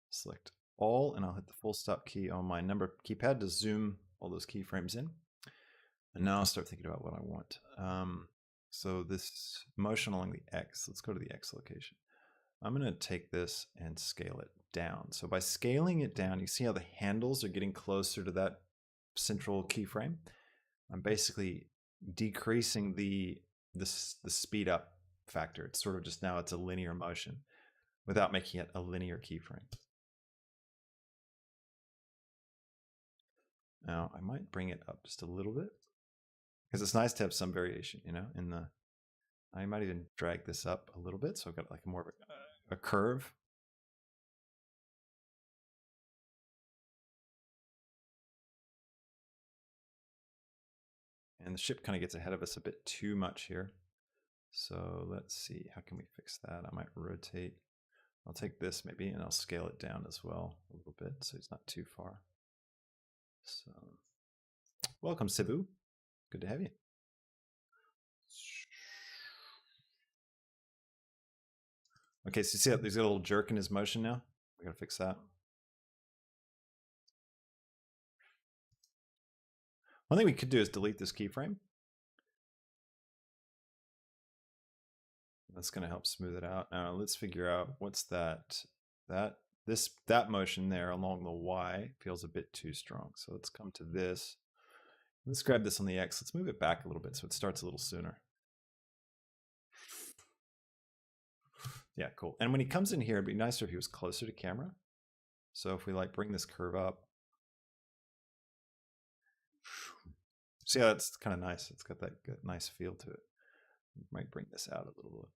Select all, and I'll hit the full stop key on my number keypad to zoom all those keyframes in. And now I'll start thinking about what I want. So this motion along the X, let's go to the X location. I'm going to take this and scale it down. So by scaling it down, you see how the handles are getting closer to that central keyframe. I'm basically decreasing the speed up factor. It's sort of just now it's a linear motion without making it a linear keyframe. Now I might bring it up just a little bit because it's nice to have some variation, you know, in the, I might even drag this up a little bit. So I've got like more of a curve. And the ship kind of gets ahead of us a bit too much here. So let's see, how can we fix that? I might rotate. I'll take this maybe and I'll scale it down as well a little bit so it's not too far. So welcome, Cebu. Good to have you. Okay, so you see that there's a little jerk in his motion now? We gotta fix that. One thing we could do is delete this keyframe. That's gonna help smooth it out. Now let's figure out what's that. That motion there along the Y feels a bit too strong. So let's come to this. Let's grab this on the X. Let's move it back a little bit so it starts a little sooner. Yeah, cool. And when he comes in here, it'd be nicer if he was closer to camera. So if we like bring this curve up. See how that's kind of nice. It's got that good, nice feel to it. We might bring this out a little bit.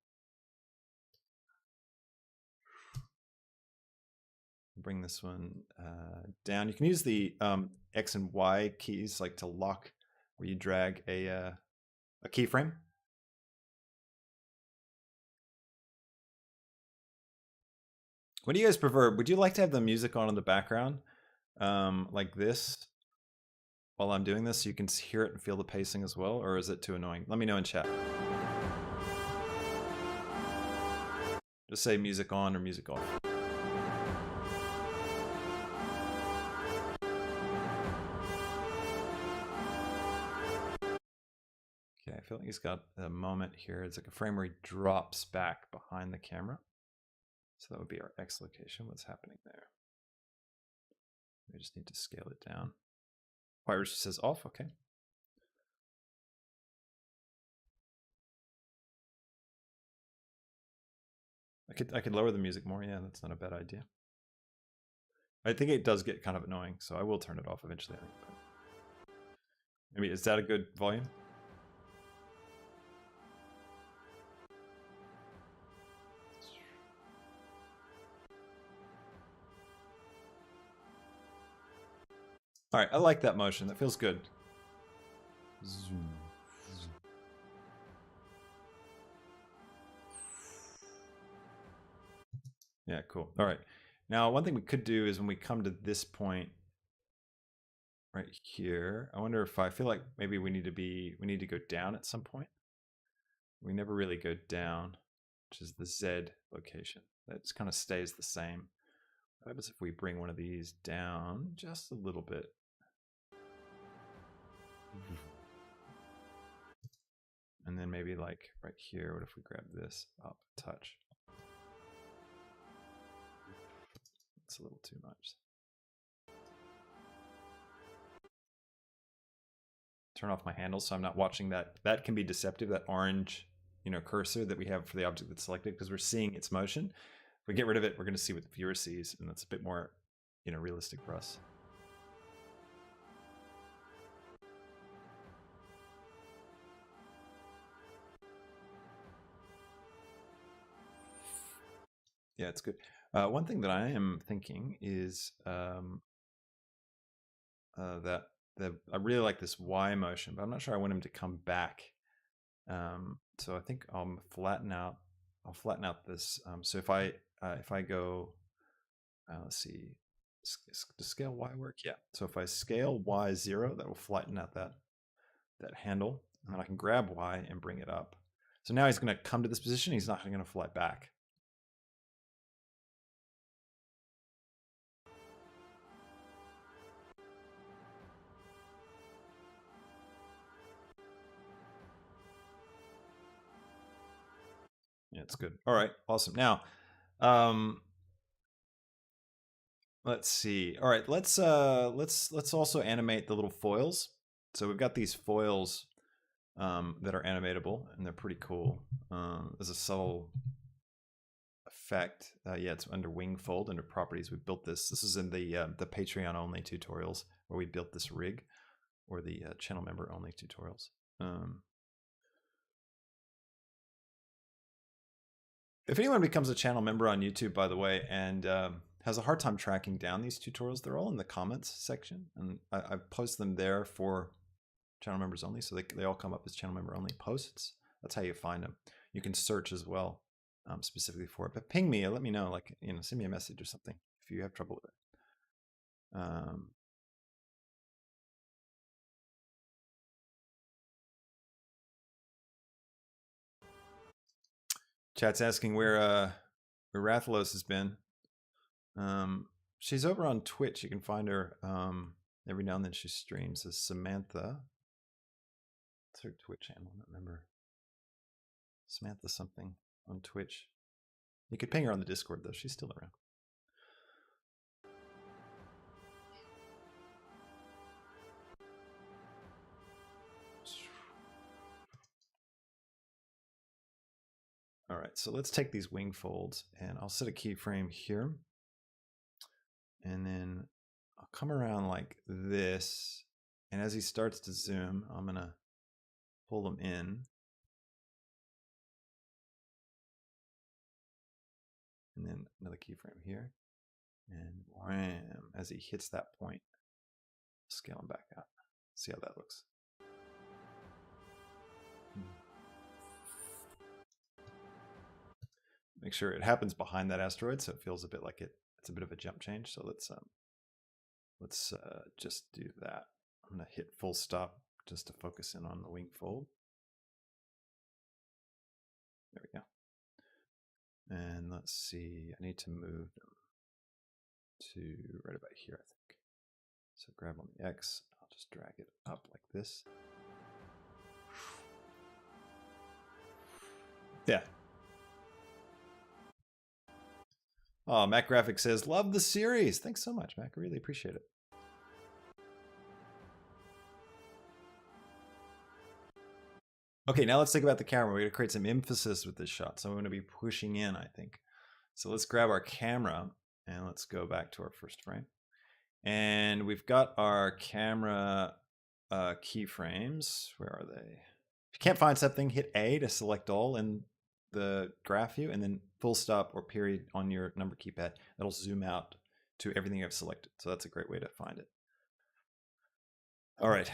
Bring this one down. You can use the X and Y keys like to lock where you drag a keyframe. What do you guys prefer? Would you like to have the music on in the background like this while I'm doing this so you can hear it and feel the pacing as well? Or is it too annoying? Let me know in chat. Just say music on or music off. Okay, I feel like he's got a moment here. It's like a frame where he drops back behind the camera. So that would be our X location. What's happening there? We just need to scale it down. Irish says off, okay. I could lower the music more. Yeah, that's not a bad idea. I think it does get kind of annoying, so I will turn it off eventually, I think. But maybe, is that a good volume? All right, I like that motion. That feels good. Zoom. Yeah, cool. All right. Now, one thing we could do is when we come to this point right here, I wonder if I feel like maybe we need to go down at some point. We never really go down, which is the Z location. That just kind of stays the same. What happens if we bring one of these down just a little bit? And then maybe like right here, what if we grab this up a touch? It's a little too much. Turn off my handle so I'm not watching that. That can be deceptive, that orange, cursor that we have for the object that's selected, because we're seeing its motion. If we get rid of it, we're going to see what the viewer sees, and that's a bit more, realistic for us. Yeah, it's good. One thing that I am thinking is that I really like this Y motion, but I'm not sure I want him to come back. So I think I'll flatten out this. So if I go, let's see, does scale Y work? Yeah. So if I scale Y 0, that will flatten out that handle, and then I can grab Y and bring it up. So now he's going to come to this position. He's not going to fly back. Yeah, it's good. All right, awesome. Now, let's see. All right, let's also animate the little foils. So we've got these foils that are animatable, and they're pretty cool. There's a subtle effect. Yeah, it's under wing fold, under properties. We built this. This is in the Patreon only tutorials where we built this rig, or the channel member only tutorials. If anyone becomes a channel member on YouTube, by the way, and has a hard time tracking down these tutorials, they're all in the comments section, and I post them there for channel members only, so they all come up as channel member only posts. That's how you find them. You can search as well, specifically for it. But ping me, let me know, like, send me a message or something if you have trouble with it. Chat's asking where Rathalos has been. She's over on Twitch. You can find her every now and then. She streams as Samantha. What's her Twitch channel? I don't remember. Samantha something on Twitch. You could ping her on the Discord though. She's still around. All right, so let's take these wing folds, and I'll set a keyframe here. And then I'll come around like this. And as he starts to zoom, I'm going to pull them in. And then another keyframe here. And wham, as he hits that point, scale him back up. See how that looks. Make sure it happens behind that asteroid, so it feels a bit like it's a bit of a jump change. So let's just do that. I'm going to hit full stop just to focus in on the wing fold. There we go. And let's see, I need to move them to right about here, I think. So grab on the X, I'll just drag it up like this. Yeah. Oh, Mac Graphics says, love the series. Thanks so much, Mac. I really appreciate it. Okay, now let's think about the camera. We're going to create some emphasis with this shot. So I'm going to be pushing in, I think. So let's grab our camera and let's go back to our first frame. And we've got our camera keyframes. Where are they? If you can't find something, hit A to select all in the graph view, and then full stop or period on your number keypad. That'll zoom out to everything I've selected. So that's a great way to find it. All right,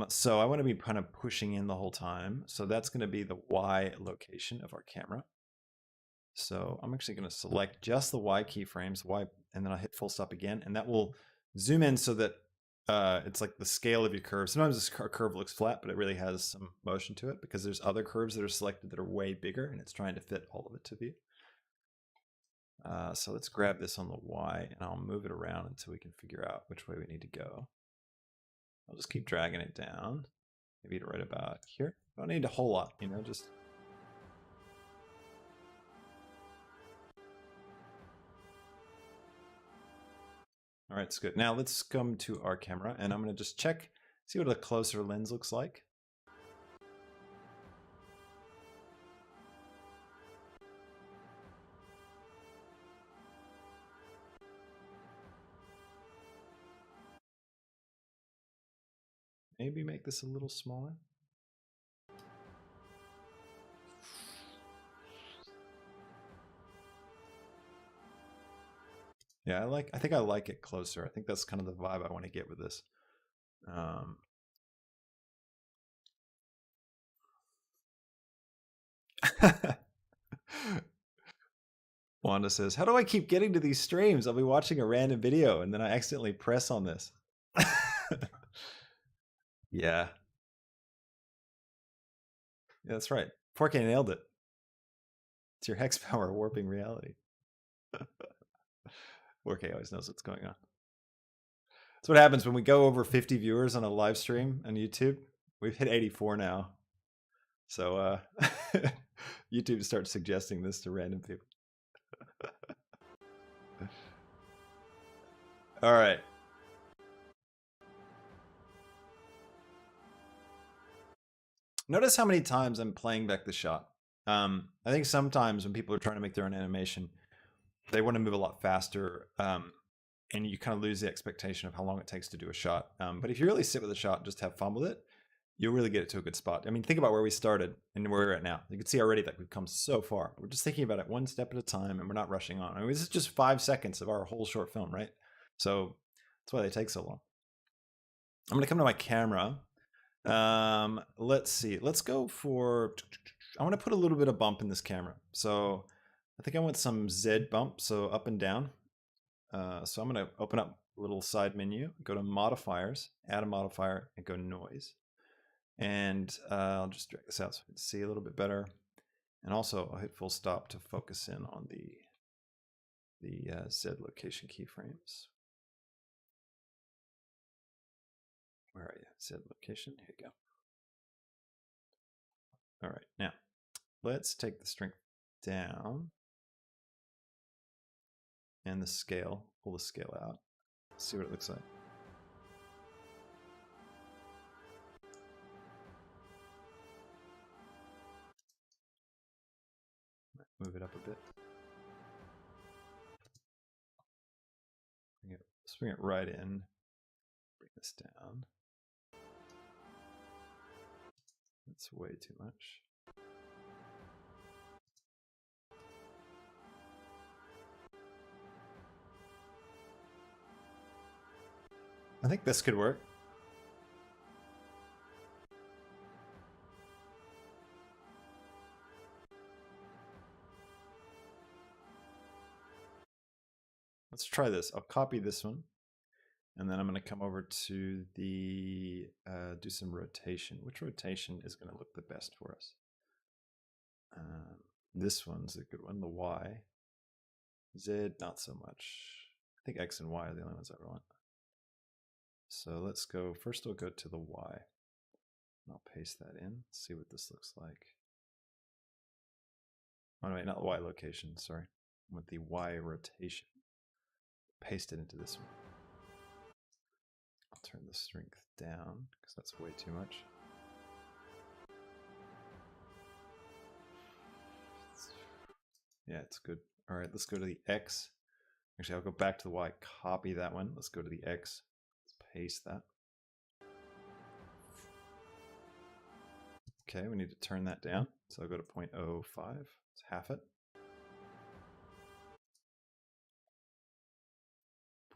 so I want to be kind of pushing in the whole time. So that's going to be the Y location of our camera. So I'm actually going to select just the Y keyframes, Y, and then I'll hit full stop again, and that will zoom in so that it's like the scale of your curve. Sometimes this curve looks flat, but it really has some motion to it because there's other curves that are selected that are way bigger, and it's trying to fit all of it to view. So let's grab this on the Y, and I'll move it around until we can figure out which way we need to go. I'll just keep dragging it down. maybe to right about here. I don't need a whole lot, you know, just. All right, it's good. Now let's come to our camera and I'm going to just check, see what a closer lens looks like. Maybe make this a little smaller. Yeah, I think I like it closer. I think that's kind of the vibe I want to get with this. Wanda says, how do I keep getting to these streams? I'll be watching a random video and then I accidentally press on this. Yeah. Yeah, that's right. 4K nailed it. It's your hex power warping reality. 4K always knows what's going on. That's what happens when we go over 50 viewers on a live stream on YouTube. We've hit 84 now. So YouTube starts suggesting this to random people. All right. Notice how many times I'm playing back the shot. I think sometimes when people are trying to make their own animation, they want to move a lot faster, and you kind of lose the expectation of how long it takes to do a shot. But if you really sit with a shot and just have fun with it, you'll really get it to a good spot. I mean, think about where we started and where we're at now. You can see already that we've come so far. We're just thinking about it one step at a time, and we're not rushing on. I mean, this is just 5 seconds of our whole short film, right? So that's why they take so long. I'm going to come to my camera. Let's see. Let's go for, I want to put a little bit of bump in this camera. So I think I want some Z bump, so up and down. So I'm going to open up a little side menu, go to modifiers, add a modifier, and go noise. And I'll just drag this out so you can see a little bit better. And also I'll hit full stop to focus in on the Z location keyframes. Where are you? Z location, here you go. All right, now let's take the strength down and the scale, pull the scale out, see what it looks like. Move it up a bit. Let's bring it right in. Bring this down. That's way too much. I think this could work. Let's try this. I'll copy this one. And then I'm going to come over to the, do some rotation. Which rotation is going to look the best for us? This one's a good one, the Y. Z, not so much. I think X and Y are the only ones I want. So let's go, first we'll go to the Y. I'll paste that in, see what this looks like. Oh, no, wait, not Y location, sorry. I want the Y rotation. Paste it into this one. I'll turn the strength down because that's way too much. Yeah, it's good. All right, let's go to the X. Actually, I'll go back to the Y, copy that one. Let's go to the X. Let's paste that. Okay, we need to turn that down. So I'll go to 0.05. It's half it.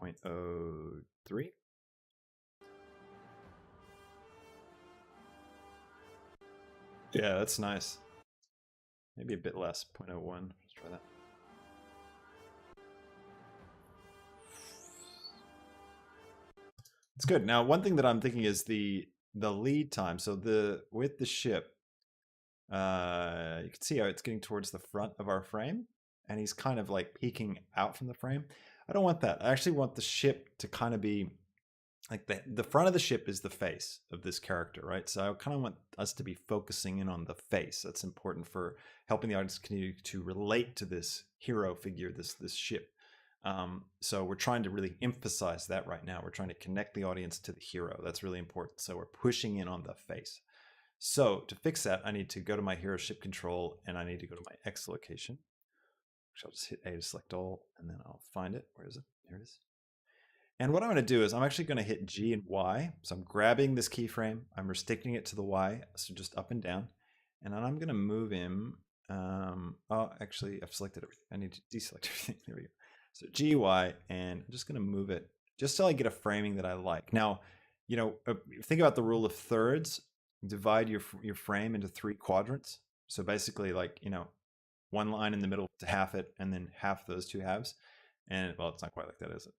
0.03. Yeah, that's nice. Maybe a bit less, 0.01. Let's try that. It's good. Now, one thing that I'm thinking is the lead time. So with the ship, you can see how it's getting towards the front of our frame, and he's kind of like peeking out from the frame. I don't want that. I actually want the ship to kind of be like the front of the ship is the face of this character, right? So I kind of want us to be focusing in on the face. That's important for helping the audience continue to relate to this hero figure, this ship. So we're trying to really emphasize that right now. We're trying to connect the audience to the hero. That's really important. So we're pushing in on the face. So to fix that, I need to go to my hero ship control, and I need to go to my X location. Which I'll just hit A to select all, and then I'll find it. Where is it? Here it is. And what I'm going to do is I'm actually going to hit G and Y. So I'm grabbing this keyframe. I'm restricting it to the Y, so just up and down. And then I'm going to move him. Oh, actually, I've selected everything. I need to deselect everything. There we go. So G, Y, and I'm just going to move it just so I get a framing that I like. Now, you know, think about the rule of thirds. Divide your frame into 3 quadrants. So basically, like, you know, one line in the middle to half it, and then half those 2 halves. And, well, it's not quite like that, is it?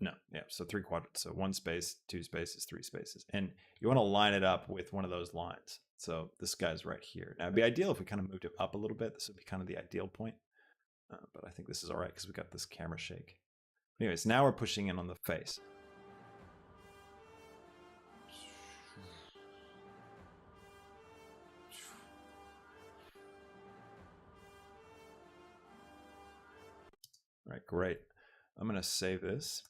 No, yeah, so 3 quadrants. So 1 space, 2 spaces, 3 spaces. And you want to line it up with one of those lines. So this guy's right here. Now, it'd be ideal if we kind of moved it up a little bit. This would be kind of the ideal point. But I think this is all right because we got this camera shake. Anyways, now we're pushing in on the face. All right, great. I'm going to save this.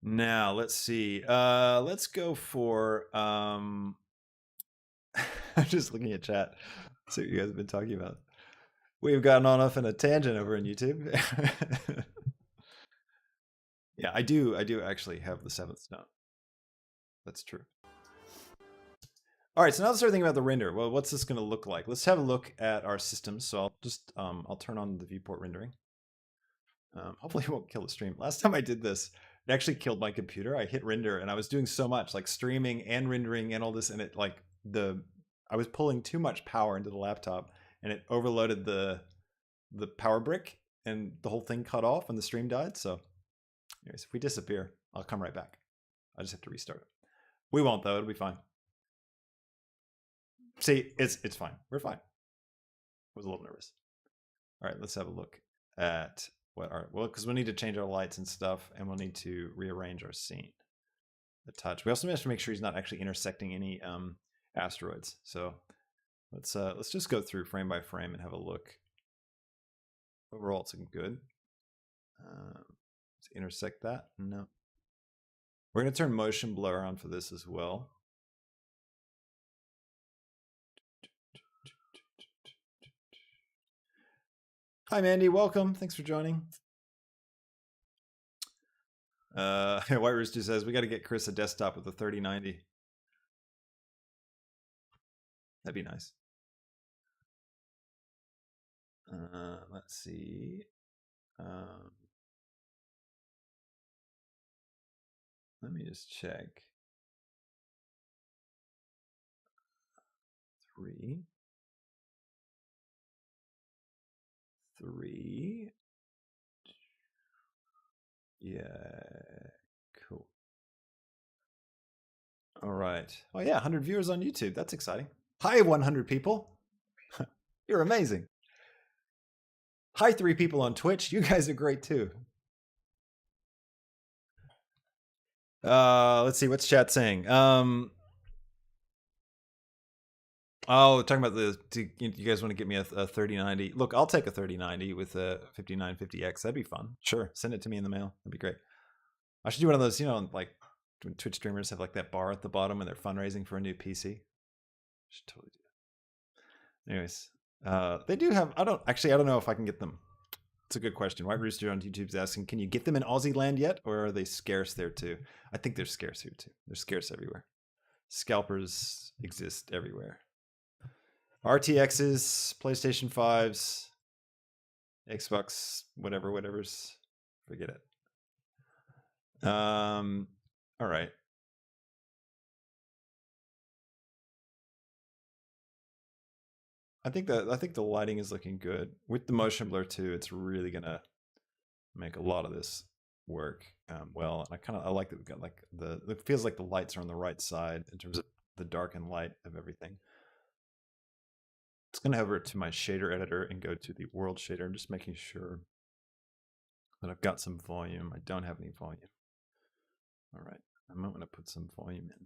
Now, let's see. Let's go for... I'm just looking at chat. See what you guys have been talking about. We've gotten on off in a tangent over on YouTube. Yeah, I do actually have the 7th stone. That's true. All right, so now let's start thinking about the render. Well, what's this going to look like? Let's have a look at our systems. So I'll just I'll turn on the viewport rendering. Hopefully it won't kill the stream. Last time I did this, it actually killed my computer. I hit render and I was doing so much, like streaming and rendering and all this, and it like I was pulling too much power into the laptop, and it overloaded the power brick, and the whole thing cut off and the stream died. So anyways, if we disappear, I'll come right back. I just have to restart it. We won't though, it'll be fine. See, it's fine. We're fine. I was a little nervous. All right, let's have a look at what our, well, because we'll need to change our lights and stuff, and we'll need to rearrange our scene a touch. We also have to make sure he's not actually intersecting any asteroids. So let's just go through frame by frame and have a look. Overall, it's looking good. Let's intersect that. No. We're going to turn motion blur on for this as well. Hi, Mandy. Welcome. Thanks for joining. White Rooster says, we got to get Chris a desktop with a 3090. That'd be nice. Let's see. Let me just check. 3. Yeah, cool. All right. Oh yeah, 100 viewers on YouTube. That's exciting. Hi, 100 people. You're amazing. Hi, 3 people on Twitch. You guys are great too. Let's see, what's chat saying? Oh, talking about you guys want to get me a 3090. Look, I'll take a 3090 with a 5950X. That'd be fun. Sure, send it to me in the mail. That'd be great. I should do one of those, you know, like when Twitch streamers have like that bar at the bottom when they're fundraising for a new PC. Should totally do that. Anyways, they do have, I don't know if I can get them. It's a good question. White Rooster on YouTube's asking, can you get them in Aussie land yet, or are they scarce there too? I think they're scarce here too. They're scarce everywhere. Scalpers exist everywhere. RTXs, PlayStation 5s, Xbox, whatever's, forget it. All right. I think the lighting is looking good. With the motion blur too, it's really gonna make a lot of this work well. And I like that we've got like it feels like the lights are on the right side in terms of the dark and light of everything. It's going to head over to my shader editor and go to the world shader. I'm just making sure that I've got some volume. I don't have any volume. All right, I might want to put some volume in.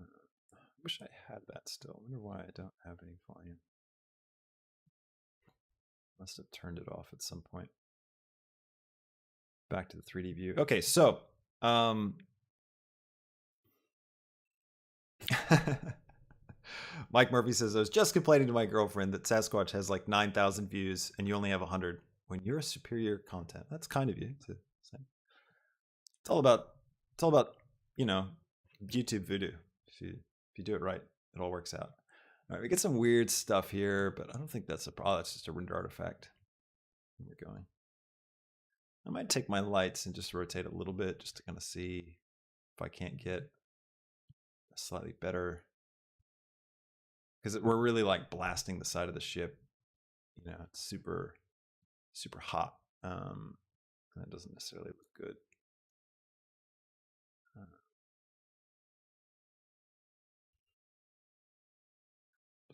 I wish I had that still. I wonder why I don't have any volume. Must have turned it off at some point. Back to the 3D view. Okay, so Mike Murphy says, I was just complaining to my girlfriend that Sasquatch has like 9,000 views and you only have 100 when you're superior content. That's kind of you to say. It's all about, you know, YouTube voodoo. If you do it right, it all works out. All right, we get some weird stuff here, but I don't think that's a problem. That's just a render artifact. We're going. I might take my lights and just rotate a little bit just to kind of see if I can't get a slightly better, because we're really like blasting the side of the ship. You know, it's super hot. And that doesn't necessarily look good.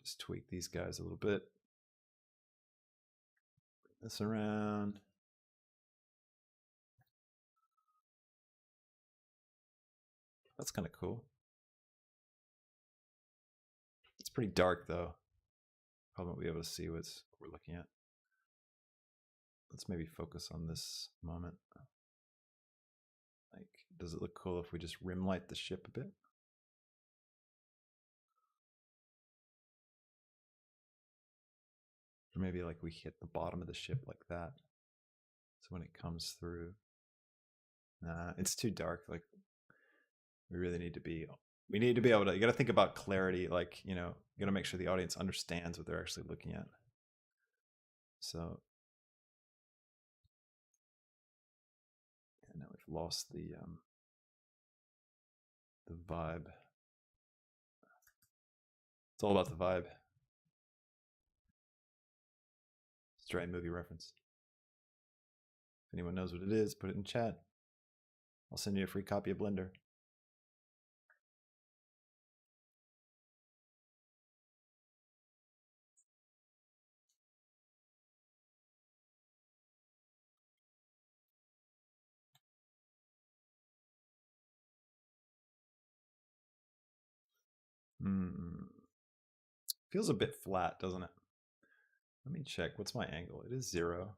Just tweak these guys a little bit. Bring this around. That's kind of cool. It's pretty dark though. Probably won't be able to see what we're looking at. Let's maybe focus on this moment. Like, does it look cool if we just rim light the ship a bit? Or maybe like we hit the bottom of the ship like that. So when it comes through, nah, it's too dark. Like, we really need to be, able to, you got to think about clarity. Like, you know, you got to make sure the audience understands what they're actually looking at. So, yeah, now we've lost the vibe. It's all about the vibe. Stray movie reference. If anyone knows what it is, put it in chat. I'll send you a free copy of Blender. Feels a bit flat, doesn't it? Let me check. What's my angle? It is 0.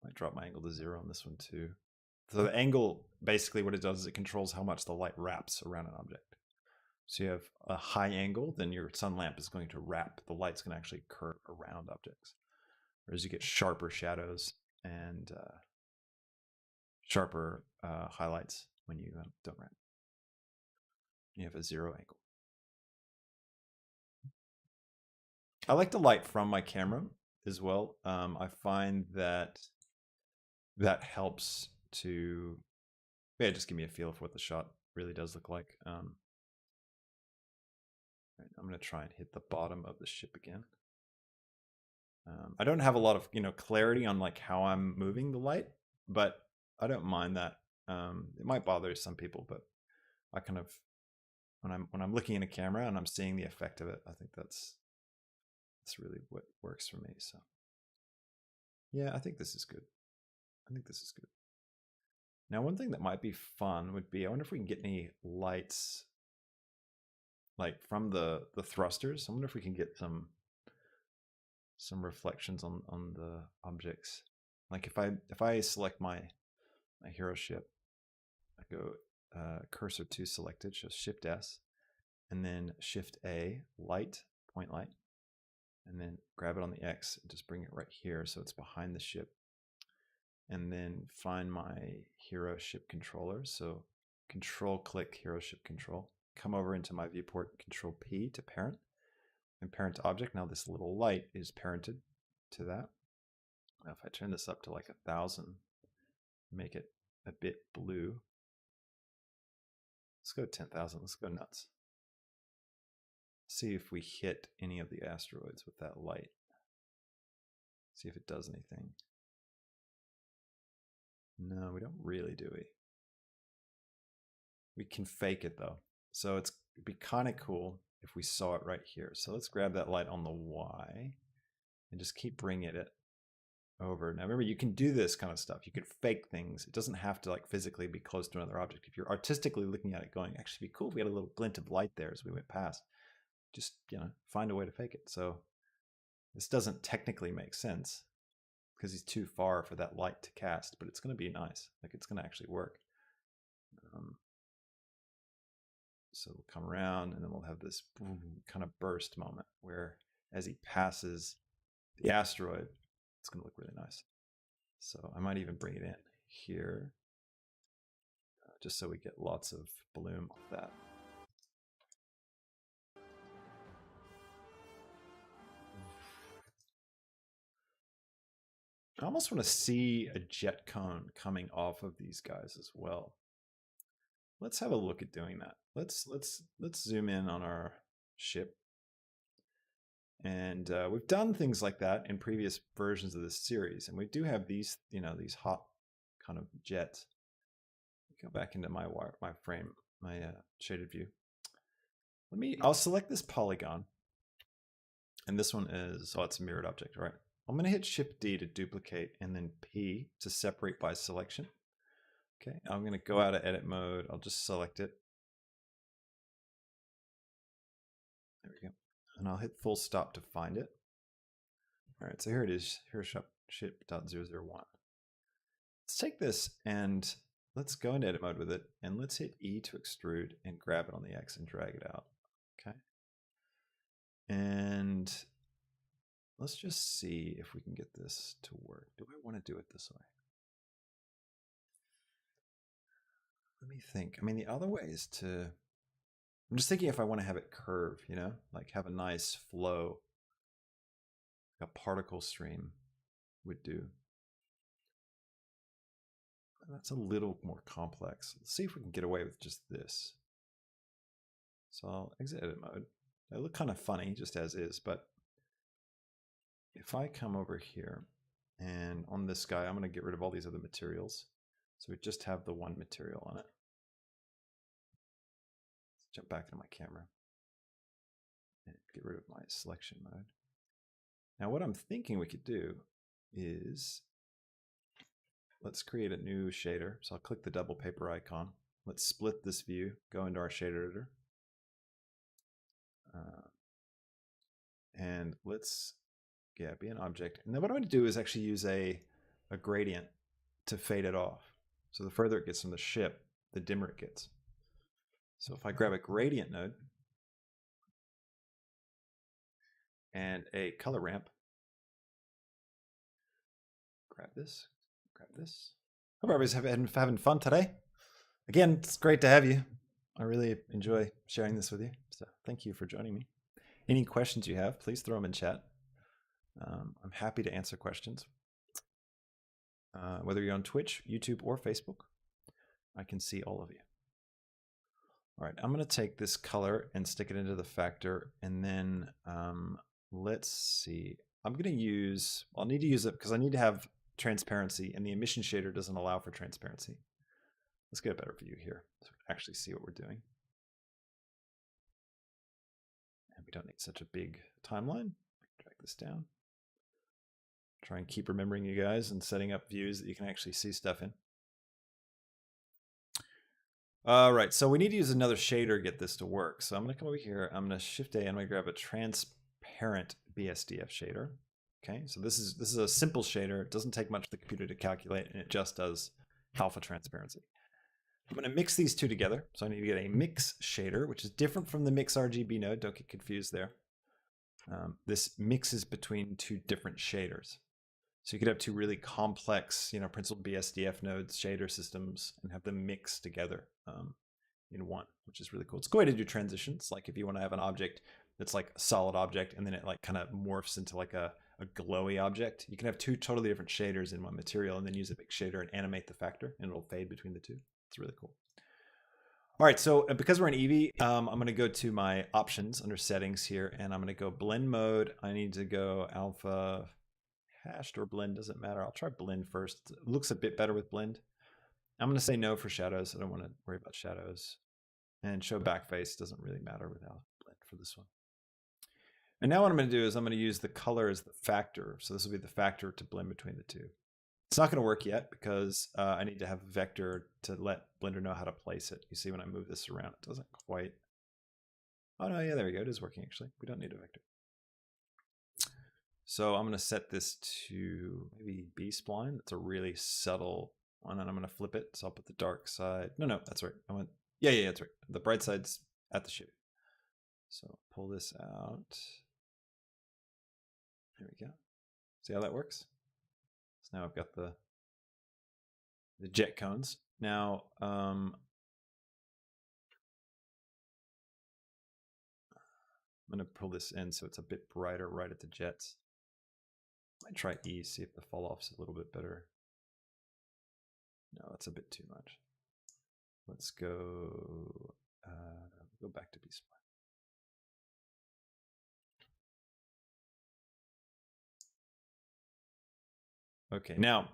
Might drop my angle to 0 on this one too. So the angle, basically what it does is it controls how much the light wraps around an object. So you have a high angle, then your sun lamp is going to wrap. The light's going to actually curve around objects. Whereas you get sharper shadows and sharper highlights when you don't wrap. You have a 0 angle. I like the light from my camera as well. I find that helps to, yeah, just give me a feel for what the shot really does look like. Right, I'm going to try and hit the bottom of the ship again. I don't have a lot of, clarity on like how I'm moving the light, but I don't mind that. It might bother some people, but I kind of, when I'm looking in a camera and I'm seeing the effect of it, I think that's really what works for me. So yeah, I think this is good. Now, one thing that might be fun would be, I wonder if we can get any lights like from the thrusters. I wonder if we can get some reflections on the objects. Like if I select my hero ship, I go cursor to selected, just Shift S, and then Shift A, light, point light, and then grab it on the X and just bring it right here so it's behind the ship. And then find my hero ship controller. So control click hero ship control. Come over into my viewport, control P to parent, and parent to object. Now this little light is parented to that. Now if I turn this up to like 1,000, make it a bit blue. Let's go 10,000. Let's go nuts. See if we hit any of the asteroids with that light. See if it does anything. No, we don't really, do we? We can fake it though. So it'd be kind of cool if we saw it right here. So let's grab that light on the Y and just keep bringing it over. Now remember, you can do this kind of stuff. You could fake things. It doesn't have to like physically be close to another object. If you're artistically looking at it going, actually be cool if we had a little glint of light there as we went past. Just, find a way to fake it. So this doesn't technically make sense because he's too far for that light to cast, but it's going to be nice. Like it's going to actually work. So we'll come around and then we'll have this boom, kind of burst moment where as he passes the asteroid, it's going to look really nice. So I might even bring it in here just so we get lots of bloom off that. I almost want to see a jet cone coming off of these guys as well. Let's have a look at doing that. Let's zoom in on our ship. And we've done things like that in previous versions of this series, and we do have these, these hot kind of jets. Go back into my frame, my shaded view. I'll select this polygon, and this one is, it's a mirrored object, right? I'm going to hit Shift D to duplicate, and then P to separate by selection. Okay, I'm going to go out of edit mode. I'll just select it. There we go. And I'll hit full stop to find it. All right, so here it is. Here's ship.001. Let's take this and let's go into edit mode with it, and let's hit E to extrude and grab it on the X and drag it out. Okay. And let's just see if we can get this to work. Do I want to do it this way? Let me think. I mean, the other way is to, I'm just thinking if I want to have it curve, like have a nice flow, like a particle stream would do. That's a little more complex. Let's see if we can get away with just this. So I'll exit edit mode. They look kind of funny just as is, but if I come over here and on this guy, I'm going to get rid of all these other materials. So we just have the one material on it. Let's jump back into my camera and get rid of my selection mode. Now what I'm thinking we could do is let's create a new shader. So I'll click the double paper icon. Let's split this view, go into our shader editor. And let's, be an object. And then what I'm going to do is actually use a gradient to fade it off. So the further it gets from the ship, the dimmer it gets. So if I grab a gradient node and a color ramp, grab this. Hope everybody's having fun today. Again, it's great to have you. I really enjoy sharing this with you. So thank you for joining me. Any questions you have, please throw them in chat. I'm happy to answer questions. Whether you're on Twitch, YouTube, or Facebook, I can see all of you. All right, I'm going to take this color and stick it into the factor, and then let's see. I'll need to use it because I need to have transparency, and the emission shader doesn't allow for transparency. Let's get a better view here so we can actually see what we're doing. And we don't need such a big timeline. Drag this down. Try and keep remembering you guys and setting up views that you can actually see stuff in. All right, so we need to use another shader to get this to work. So I'm going to come over here. I'm going to Shift A and I'm going to grab a transparent Bsdf shader. Okay, so this is a simple shader. It doesn't take much for the computer to calculate, and it just does alpha transparency. I'm going to mix these two together. So I need to get a mix shader, which is different from the mix RGB node. Don't get confused there. This mixes between two different shaders. So you could have two really complex, principled Bsdf nodes, shader systems, and have them mixed together in one, which is really cool. It's a good way to do transitions. Like if you want to have an object that's like a solid object, and then it like kind of morphs into like a glowy object, you can have two totally different shaders in one material, and then use a big shader and animate the factor, and it'll fade between the two. It's really cool. All right, so because we're in Eevee, I'm going to go to my options under settings here, and I'm going to go blend mode. I need to go alpha. Hashed or blend, doesn't matter. I'll try blend first. It looks a bit better with blend. I'm going to say no for shadows. I don't want to worry about shadows. And show backface doesn't really matter without blend for this one. And now what I'm going to do is I'm going to use the color as the factor. So this will be the factor to blend between the two. It's not going to work yet because I need to have a vector to let Blender know how to place it. You see when I move this around, it doesn't quite. Oh no, yeah, there we go. It is working actually. We don't need a vector. So I'm going to set this to maybe B-spline. That's a really subtle one, and I'm going to flip it. So I'll put the dark side. No, that's right. Yeah, that's right. The bright side's at the ship. So pull this out. There we go. See how that works? So now I've got the jet cones. Now, I'm going to pull this in so it's a bit brighter right at the jets. I might try E, see if the fall off's a little bit better. No, that's a bit too much. Let's go back to B-spline. Okay, now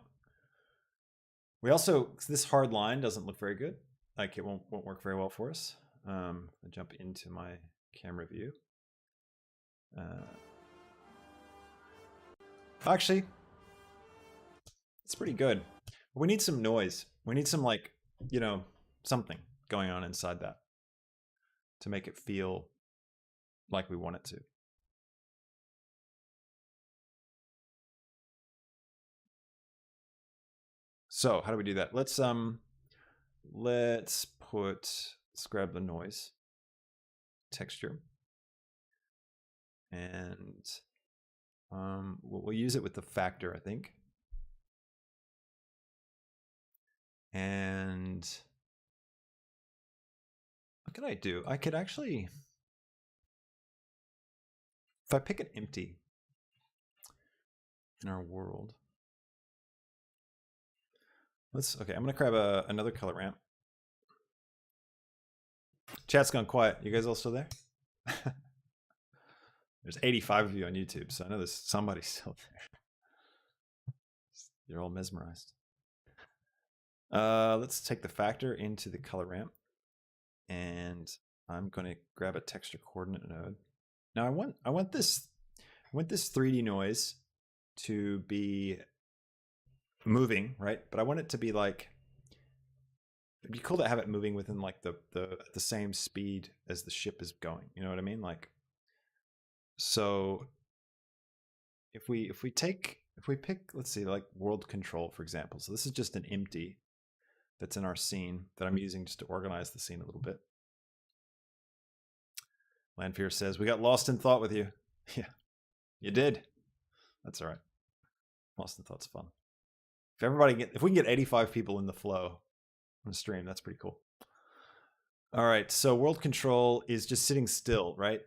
we also, this hard line doesn't look very good. Like it won't work very well for us. I jump into my camera view. Actually, it's pretty good. We need some noise. We need some like, something going on inside that to make it feel like we want it to. So how do we do that? Let's grab the noise texture, and we'll use it with the factor, I think. And what can I do? I could actually, if I pick an empty in our world, okay, I'm gonna grab another color ramp. Chat's gone quiet. You guys all still there? There's 85 of you on YouTube, so I know there's somebody still there. You're all mesmerized. Let's take the factor into the color ramp, and I'm going to grab a texture coordinate node. Now I want this 3D noise to be moving, right? But I want it to be like, it'd be cool to have it moving within like the same speed as the ship is going. You know what I mean? Like, so if we pick, let's see, like world control, for example. So this is just an empty that's in our scene that I'm using just to organize the scene a little bit. Landfear says, we got lost in thought with you. Yeah, you did. That's all right. Lost in thought's fun. If we can get 85 people in the flow on the stream, that's pretty cool. All right, so world control is just sitting still, right?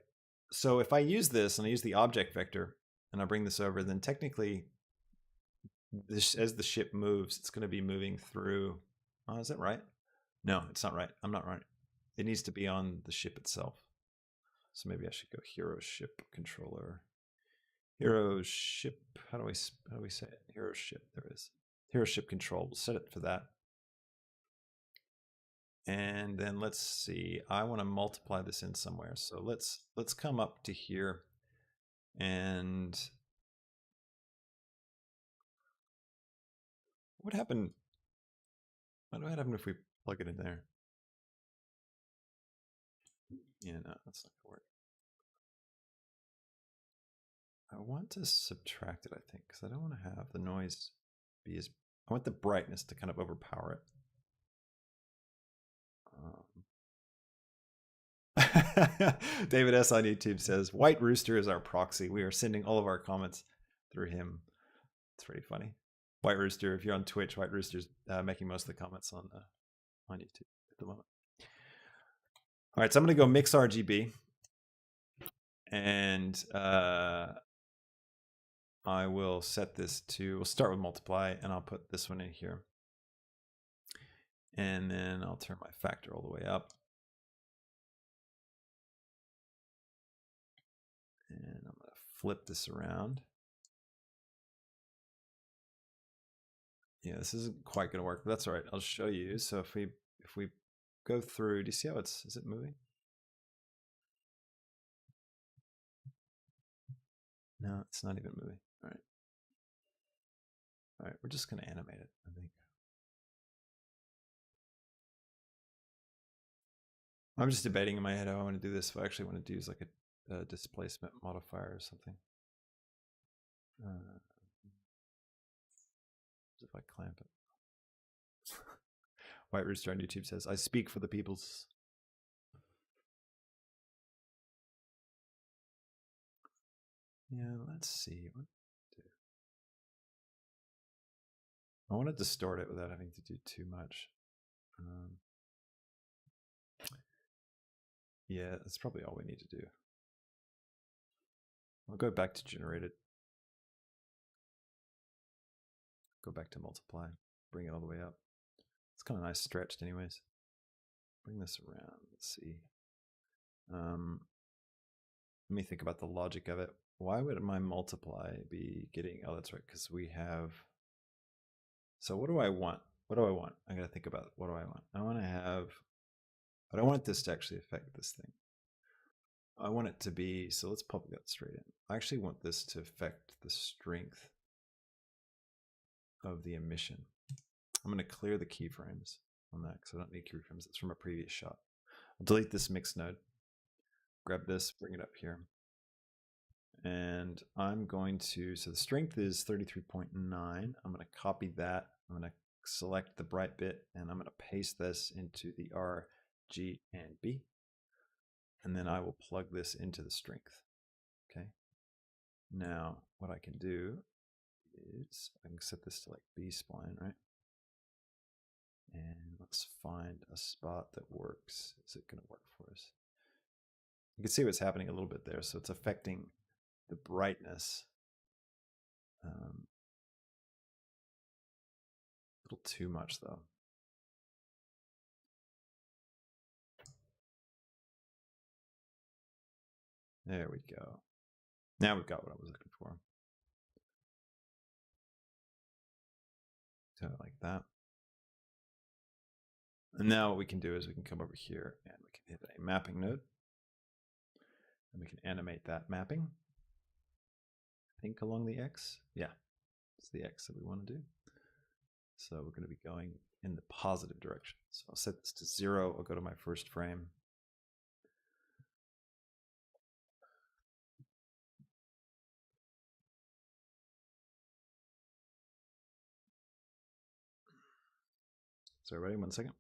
So if I use this and I use the object vector and I bring this over, then technically as the ship moves, it's going to be moving through. Oh, is that right? No, it's not right. I'm not right. It needs to be on the ship itself. So maybe I should go hero ship controller. Hero ship. How do we say it? Hero ship. There it is. Hero ship control. We'll set it for that. And then let's see. I want to multiply this in somewhere. So let's come up to here, and what would happen if we plug it in there? Yeah, no, that's not gonna work. I want to subtract it, I think, because I don't want to have the noise be as, I want the brightness to kind of overpower it. David S. on YouTube says, White Rooster is our proxy. We are sending all of our comments through him. It's pretty funny. White Rooster, if you're on Twitch, White Rooster's making most of the comments on YouTube at the moment. All right, so I'm going to go mix RGB. And I will set this to, we'll start with multiply, and I'll put this one in here. And then I'll turn my factor all the way up. And I'm going to flip this around. Yeah, this isn't quite going to work, but that's all right. I'll show you. So if we go through, do you see how is it moving? No, it's not even moving. All right. All right, we're just going to animate it, I think. I'm just debating in my head how I want to do this. If I actually want to use like a displacement modifier or something. If I clamp it. White Rooster on YouTube says, I speak for the peoples. Yeah, let's see. What to do? I want to distort it without having to do too much. Yeah, that's probably all we need to do. I'll go back to generated. Go back to multiply. Bring it all the way up. It's kind of nice stretched anyways. Bring this around. Let's see. Let me think about the logic of it. Why would my multiply be getting, oh, that's right, because we have, so what do I want? What do I want? I got to think about what do I want? I want to have, but I want this to actually affect this thing. I want it to be, so let's pop that straight in. I actually want this to affect the strength of the emission. I'm going to clear the keyframes on that because I don't need keyframes. It's from a previous shot. I'll delete this mix node, grab this, bring it up here. And I'm going to, so the strength is 33.9. I'm going to copy that. I'm going to select the bright bit and I'm going to paste this into the R, G, and B. And then I will plug this into the strength. Okay. Now what I can do is I can set this to like B spline, right? And let's find a spot that works. Is it going to work for us? You can see what's happening a little bit there. So it's affecting the brightness. A little too much though. There we go. Now we've got what I was looking for. So like that. And now what we can do is we can come over here and we can hit a mapping node. And we can animate that mapping. I think along the X. Yeah, it's the X that we want to do. So we're going to be going in the positive direction. So I'll set this to 0. I'll go to my first frame. So ready? 1 second.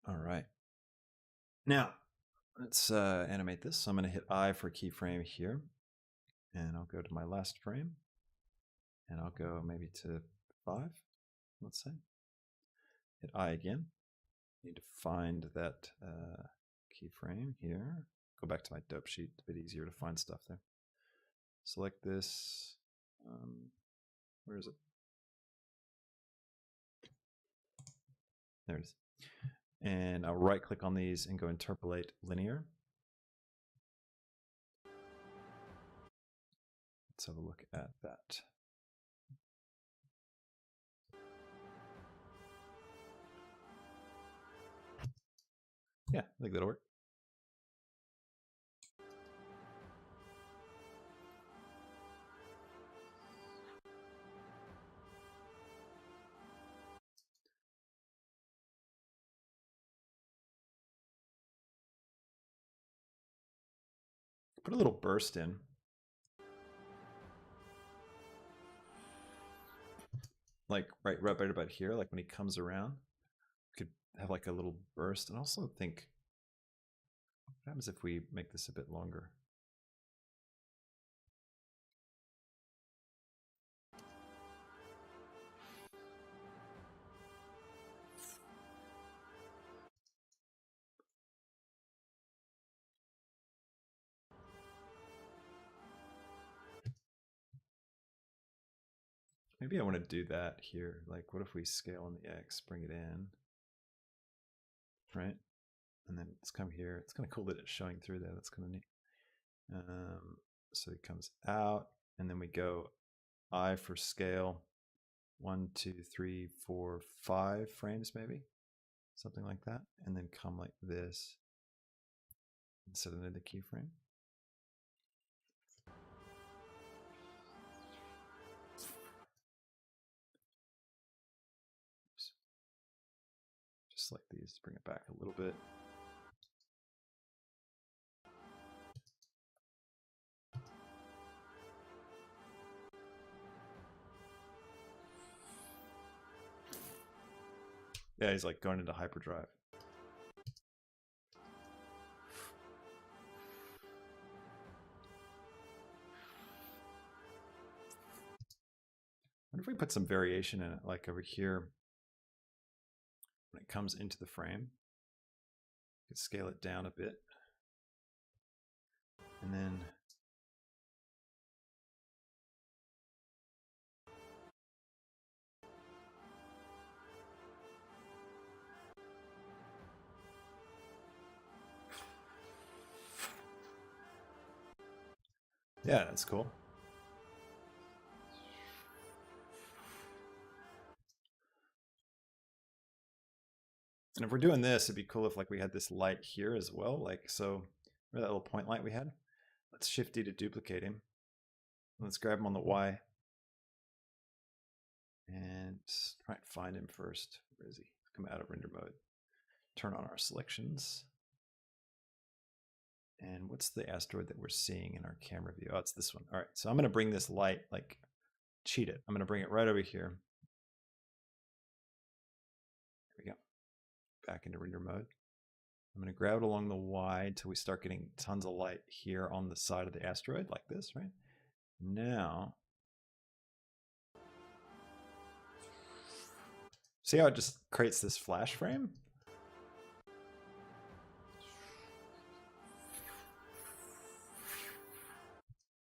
All right. Now let's animate this. So I'm going to hit I for keyframe here, and I'll go to my last frame, and I'll go maybe to 5. Let's say. Hit I again. Need to find that keyframe here. Go back to my dope sheet. It's a bit easier to find stuff there. Select this. Where is it? There it is. And I'll right click on these and go Interpolate Linear. Let's have a look at that. Yeah, I think that'll work. Put a little burst in. Like right about here, like when he comes around, could have like a little burst. And also think, what happens if we make this a bit longer? Maybe I want to do that here. Like, what if we scale on the X, bring it in, right? And then it's come here. It's kind of cool that it's showing through there. That's kind of neat. So it comes out, and then we go I for scale, 1, 2, 3, 4, 5 frames maybe, something like that, and then come like this and set another keyframe. Just like these, bring it back a little bit. Yeah, he's like going into hyperdrive. I wonder if we put some variation in it, like over here, when it comes into the frame. We could scale it down a bit. And then yeah, that's cool. And if we're doing this, it'd be cool if like we had this light here as well. Like, so remember that little point light we had? Let's Shift D to duplicate him. Let's grab him on the Y. And try and find him first. Where is he? Come out of render mode. Turn on our selections. And what's the asteroid that we're seeing in our camera view? Oh, it's this one. All right, so I'm going to bring this light, like cheat it. I'm going to bring it right over here. There we go. Back into render mode. I'm going to grab it along the Y until we start getting tons of light here on the side of the asteroid, like this, right? Now, see how it just creates this flash frame?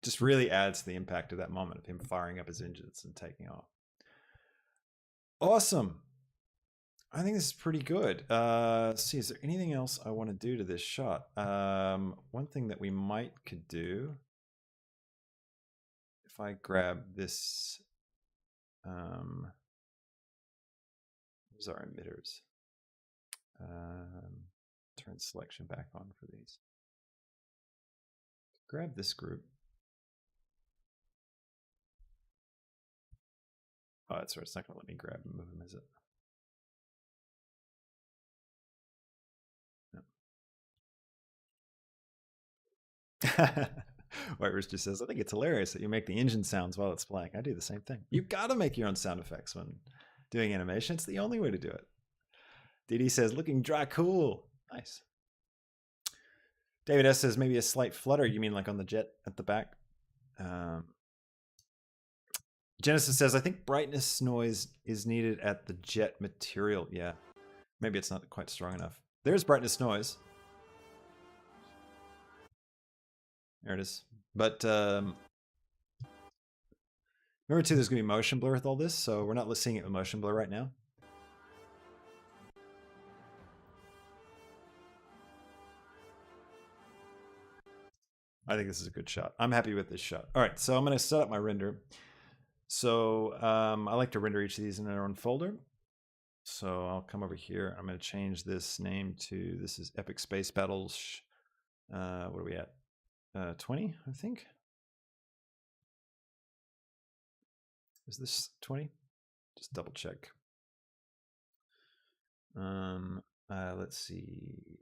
Just really adds to the impact of that moment of him firing up his engines and taking off. Awesome. I think this is pretty good. Let's see, is there anything else I want to do to this shot? One thing that we could do, if I grab this, where's our emitters? Turn selection back on for these. Grab this group. Oh, that's right. It's not going to let me grab and move them, is it? No. White Rooster says, I think it's hilarious that you make the engine sounds while it's playing. I do the same thing. You've got to make your own sound effects when doing animation. It's the only way to do it. DD says, looking dry cool. Nice. David S says, maybe a slight flutter. You mean like on the jet at the back? Genesis says, I think brightness noise is needed at the jet material. Yeah, maybe it's not quite strong enough. There's brightness noise. There it is. But remember too, there's going to be motion blur with all this, so we're not seeing it with motion blur right now. I think this is a good shot. I'm happy with this shot. All right, so I'm going to set up my render. So I like to render each of these in their own folder. So I'll come over here. I'm going to change this name to, this is Epic Space Battles. What are we at? 20, I think. Is this 20? Just double check. Let's see.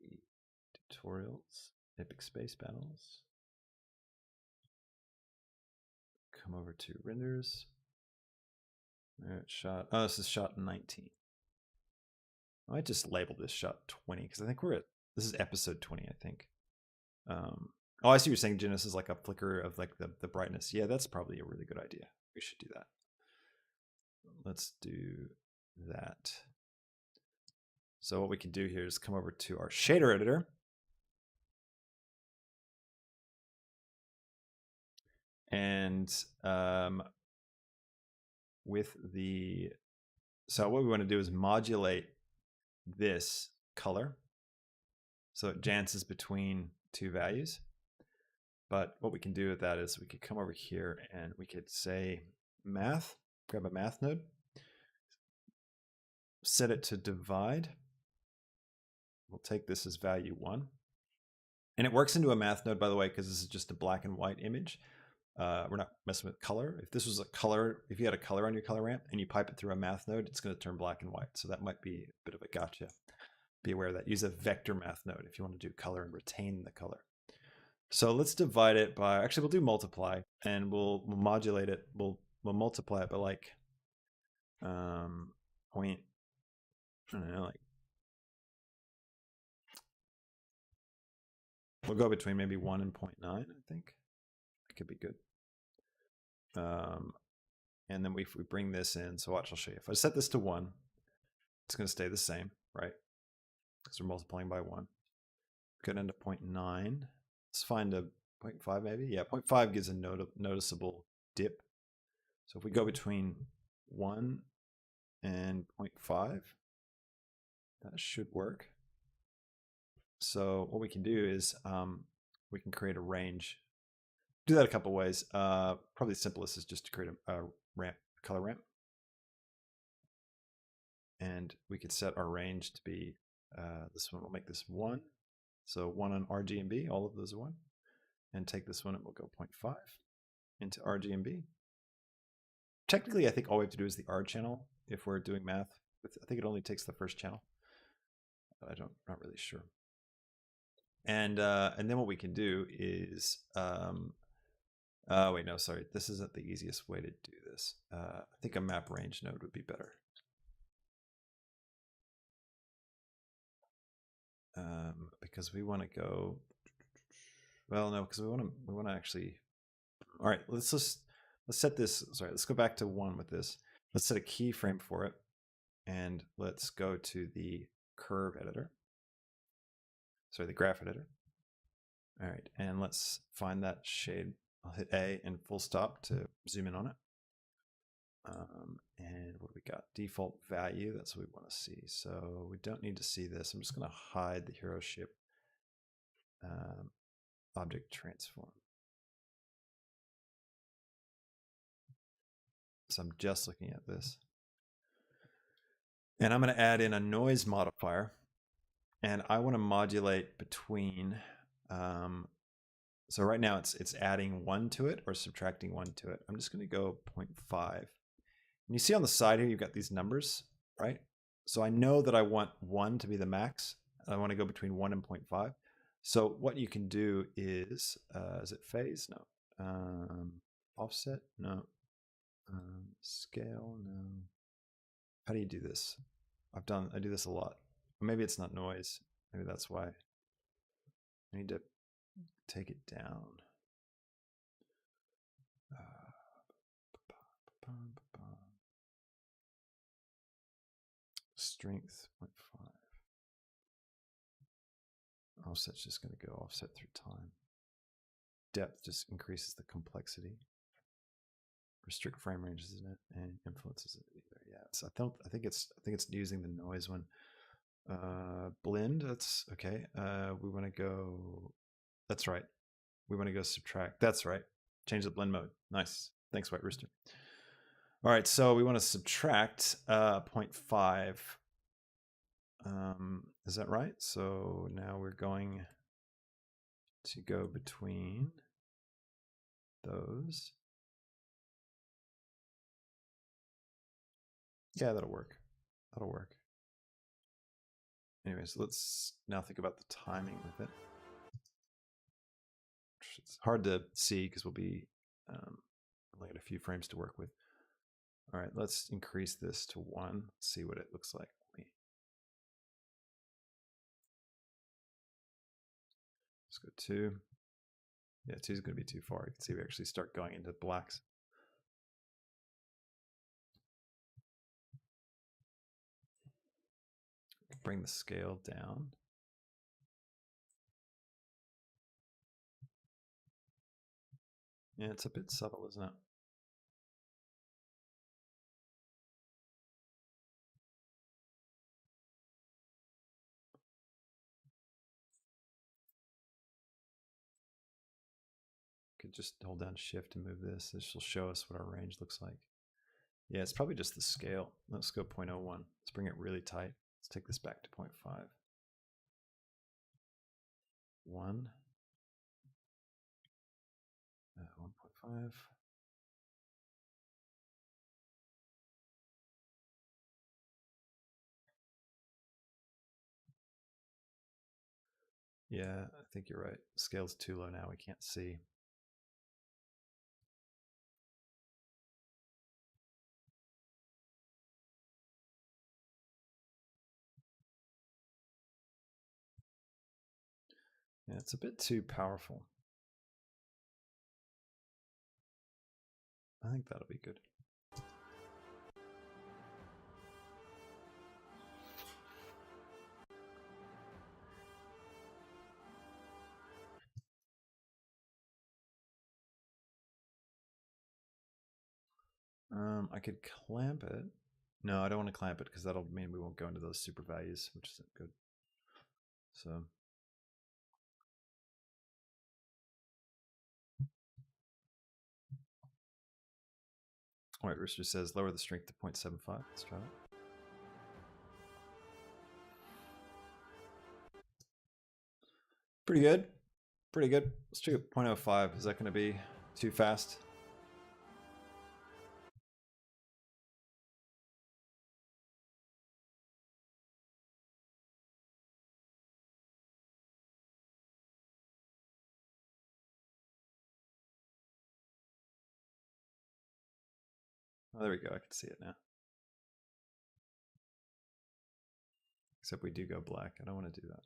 Tutorials, Epic Space Battles. Come over to renders. Shot. Oh, this is shot 19. I might just label this shot 20 because I think we're at, this is episode 20, I think. Oh, I see what you're saying, Genesis, is like a flicker of like the brightness. Yeah, that's probably a really good idea. We should do that. Let's do that. So what we can do here is come over to our shader editor. And with the, so what we want to do is modulate this color so it dances between two values. But what we can do with that is we could come over here and we could say math, grab a math node, set it to divide. We'll take this as value 1. And it works into a math node, by the way, because this is just a black and white image. We're not messing with color. If this was a color, if you had a color on your color ramp and you pipe it through a math node, it's going to turn black and white. So that might be a bit of a gotcha. Be aware of that. Use a vector math node if you want to do color and retain the color. So let's divide it by, actually we'll do multiply, and we'll modulate it. We'll multiply it by like point, I don't know, like, we'll go between maybe 1 and 0.9, I think. It could be good. And then if we bring this in, so watch, I'll show you. If I set this to 1, it's going to stay the same, right? Because we're multiplying by 1. Could end up 0.9. Let's find a 0.5 maybe. Yeah, 0.5 gives a noticeable dip. So if we go between 1 and 0.5, that should work. So what we can do is we can create a range. Do that a couple ways. Probably the simplest is just to create a ramp, color ramp. And we could set our range to be, this one, we'll make this 1. So 1 on RGB, all of those are 1. And take this one and we'll go 0.5 into RGB. Technically, I think all we have to do is the R channel if we're doing math. I think it only takes the first channel. But not really sure. And then what we can do is, wait, no, sorry. This isn't the easiest way to do this. I think a map range node would be better. Because we want to go, well, no, because we want to actually, all right, let's set this, sorry, let's go back to 1 with this. Let's set a keyframe for it. And let's go to the curve editor. Sorry, the graph editor. All right, and let's find that shade. I'll hit A and full stop to zoom in on it. And what do we got? Default value, that's what we want to see. So we don't need to see this. I'm just going to hide the hero ship object transform. So I'm just looking at this. And I'm going to add in a noise modifier. And I want to modulate between, so right now it's adding 1 to it or subtracting 1 to it. I'm just going to go 0.5. And you see on the side here, you've got these numbers, right? So I know that I want 1 to be the max. I want to go between 1 and 0.5. So what you can do is it phase? No. Offset? No. Scale? No. How do you do this? I do this a lot. Maybe it's not noise. Maybe that's why. I need to take it down. Strength 0.5. Offset's just going to go offset through time. Depth just increases the complexity. Restrict frame ranges, isn't it? And influences it either. Yeah. So I think it's using the noise one. Blend, that's okay. We want to go, that's right. We want to go subtract. That's right. Change the blend mode. Nice. Thanks, White Rooster. All right, so we want to subtract 0.5. Is that right? So now we're going to go between those. Yeah, that'll work. That'll work. Anyways, let's now think about the timing with it. It's hard to see because we'll be only got a few frames to work with. All right, let's increase this to 1. See what it looks like. Let's go 2. Yeah, 2 is going to be too far. You can see we actually start going into blacks. Bring the scale down. Yeah, it's a bit subtle, isn't it? Could just hold down shift to move this. This will show us what our range looks like. Yeah, it's probably just the scale. Let's go 0.01. Let's bring it really tight. Let's take this back to 0.5. 1. 1.5. Yeah, I think you're right. Scale's too low now. We can't see. Yeah, it's a bit too powerful. I think that'll be good. I could clamp it. No, I don't want to clamp it because that'll mean we won't go into those super values, which isn't good. So all right, Rooster says lower the strength to 0.75. Let's try that. Pretty good. Pretty good. Let's do 0.05. Is that going to be too fast? Oh, there we go. I can see it now. Except we do go black. I don't want to do that.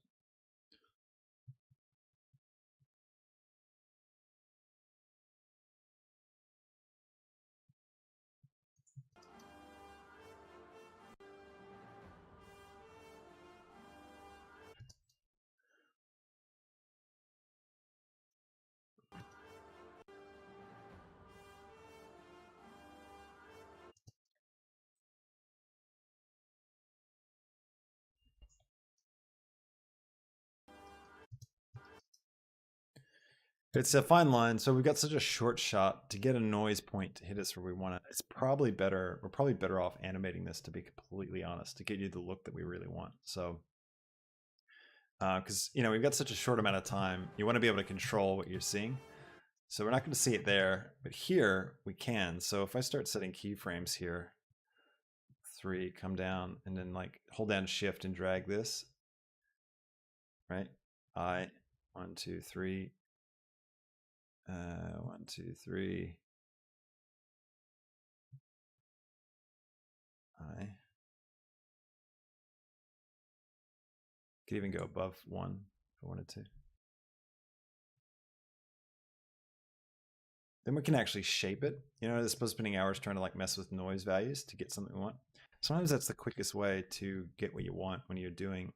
It's a fine line. So we've got such a short shot to get a noise point to hit us where we want it. It's probably better. We're probably better off animating this, to be completely honest, to get you the look that we really want. So, because, we've got such a short amount of time, you want to be able to control what you're seeing. So we're not going to see it there, but here we can. So if I start setting keyframes here, 3, come down, and then like hold down shift and drag this, right? 1, 2, 3. 1, 2, 3. Could even go above 1 if I wanted to. Then we can actually shape it. It's supposed to spending hours trying to like mess with noise values to get something we want. Sometimes that's the quickest way to get what you want when you're doing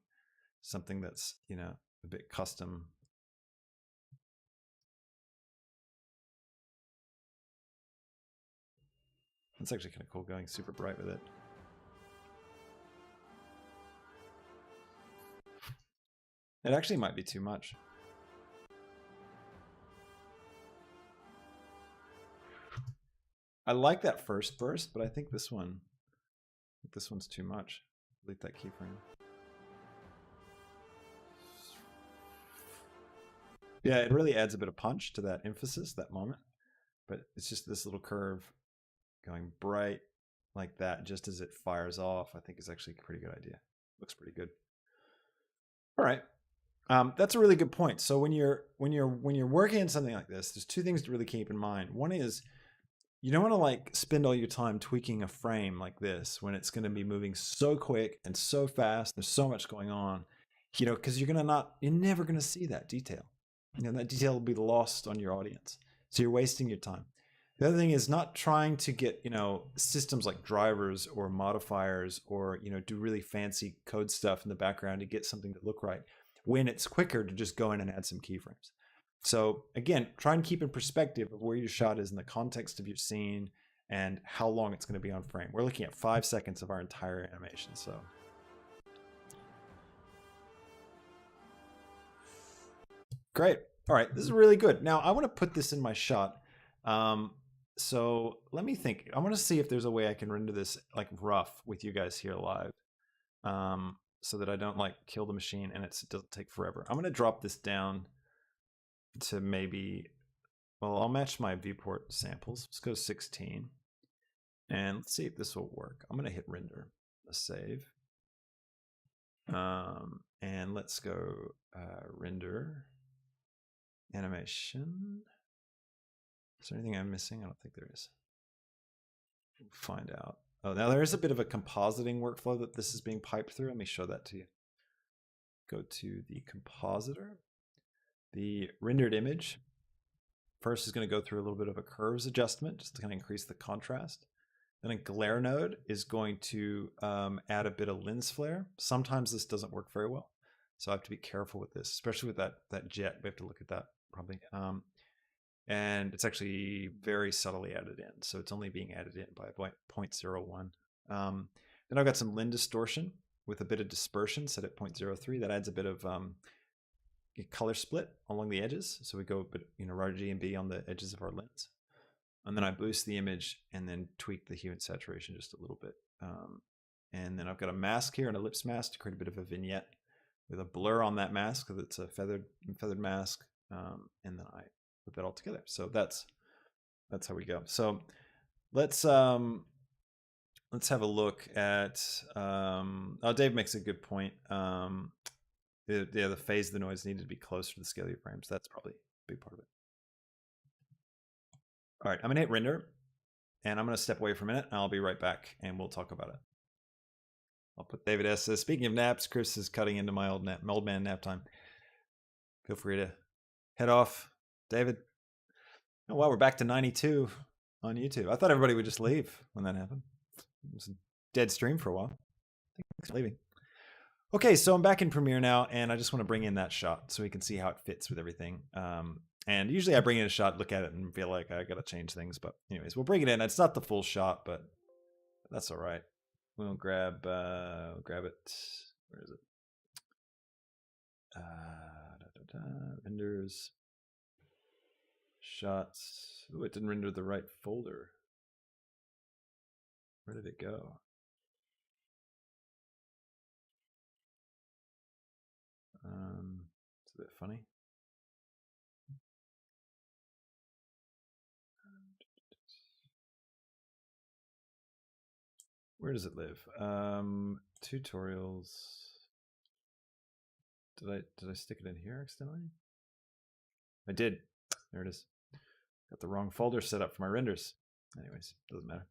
something that's, a bit custom. It's actually kind of cool going super bright with it. It actually might be too much. I like that first burst, but I think this one's too much. Delete that keyframe. Yeah, it really adds a bit of punch to that emphasis, that moment. But it's just this little curve going bright like that just as it fires off, I think is actually a pretty good idea. Looks pretty good. All right. That's a really good point. So when you're working on something like this, there's two things to really keep in mind. One is you don't want to like spend all your time tweaking a frame like this when it's going to be moving so quick and so fast. There's so much going on, because you're never going to see that detail. That detail will be lost on your audience. So you're wasting your time. The other thing is not trying to get, systems like drivers or modifiers or, do really fancy code stuff in the background to get something to look right, when it's quicker to just go in and add some keyframes. So again, try and keep in perspective of where your shot is in the context of your scene and how long it's going to be on frame. We're looking at 5 seconds of our entire animation. So great. All right, this is really good. Now I want to put this in my shot. So let me think. I want to see if there's a way I can render this like rough with you guys here live, so that I don't like kill the machine and it doesn't take forever. I'm going to drop this down to maybe, well, I'll match my viewport samples. Let's go 16. And let's see if this will work. I'm going to hit render, save. And let's go render animation. Is there anything I'm missing? I don't think there is. We'll find out. Oh, now there is a bit of a compositing workflow that this is being piped through. Let me show that to you. Go to the compositor. The rendered image first is going to go through a little bit of a curves adjustment just to kind of increase the contrast. Then a glare node is going to add a bit of lens flare. Sometimes this doesn't work very well, so I have to be careful with this, especially with that jet. We have to look at that probably. And it's actually very subtly added in, so it's only being added in by 0.01. Then I've got some lens distortion with a bit of dispersion set at 0.03. That adds a bit of color split along the edges, so we go a bit, RGB and B on the edges of our lens. And then I boost the image and then tweak the hue and saturation just a little bit. And then I've got a mask here, an ellipse mask, to create a bit of a vignette with a blur on that mask because it's a feathered mask. And then I put that all together. So that's how we go. So let's have a look at. Dave makes a good point. The phase of the noise needed to be closer to the scale of your frames. That's probably a big part of it. All right, I'm gonna hit render, and I'm gonna step away for a minute, and I'll be right back, and we'll talk about it. I'll put David S. says, speaking of naps, Chris is cutting into my old man nap time. Feel free to head off, David. Oh, wow, we're back to 92 on YouTube. I thought everybody would just leave when that happened. It was a dead stream for a while. Thanks for leaving. Okay, so I'm back in Premiere now, and I just want to bring in that shot so we can see how it fits with everything. And usually I bring in a shot, look at it, and feel like I got to change things. But anyways, we'll bring it in. It's not the full shot, but that's all right. We'll grab it. Where is it? Renders. Shots. Oh, it didn't render the right folder. Where did it go? It's a bit funny. Where does it live? Tutorials. Did I stick it in here accidentally? I did. There it is. Got the wrong folder set up for my renders. Anyways, doesn't matter.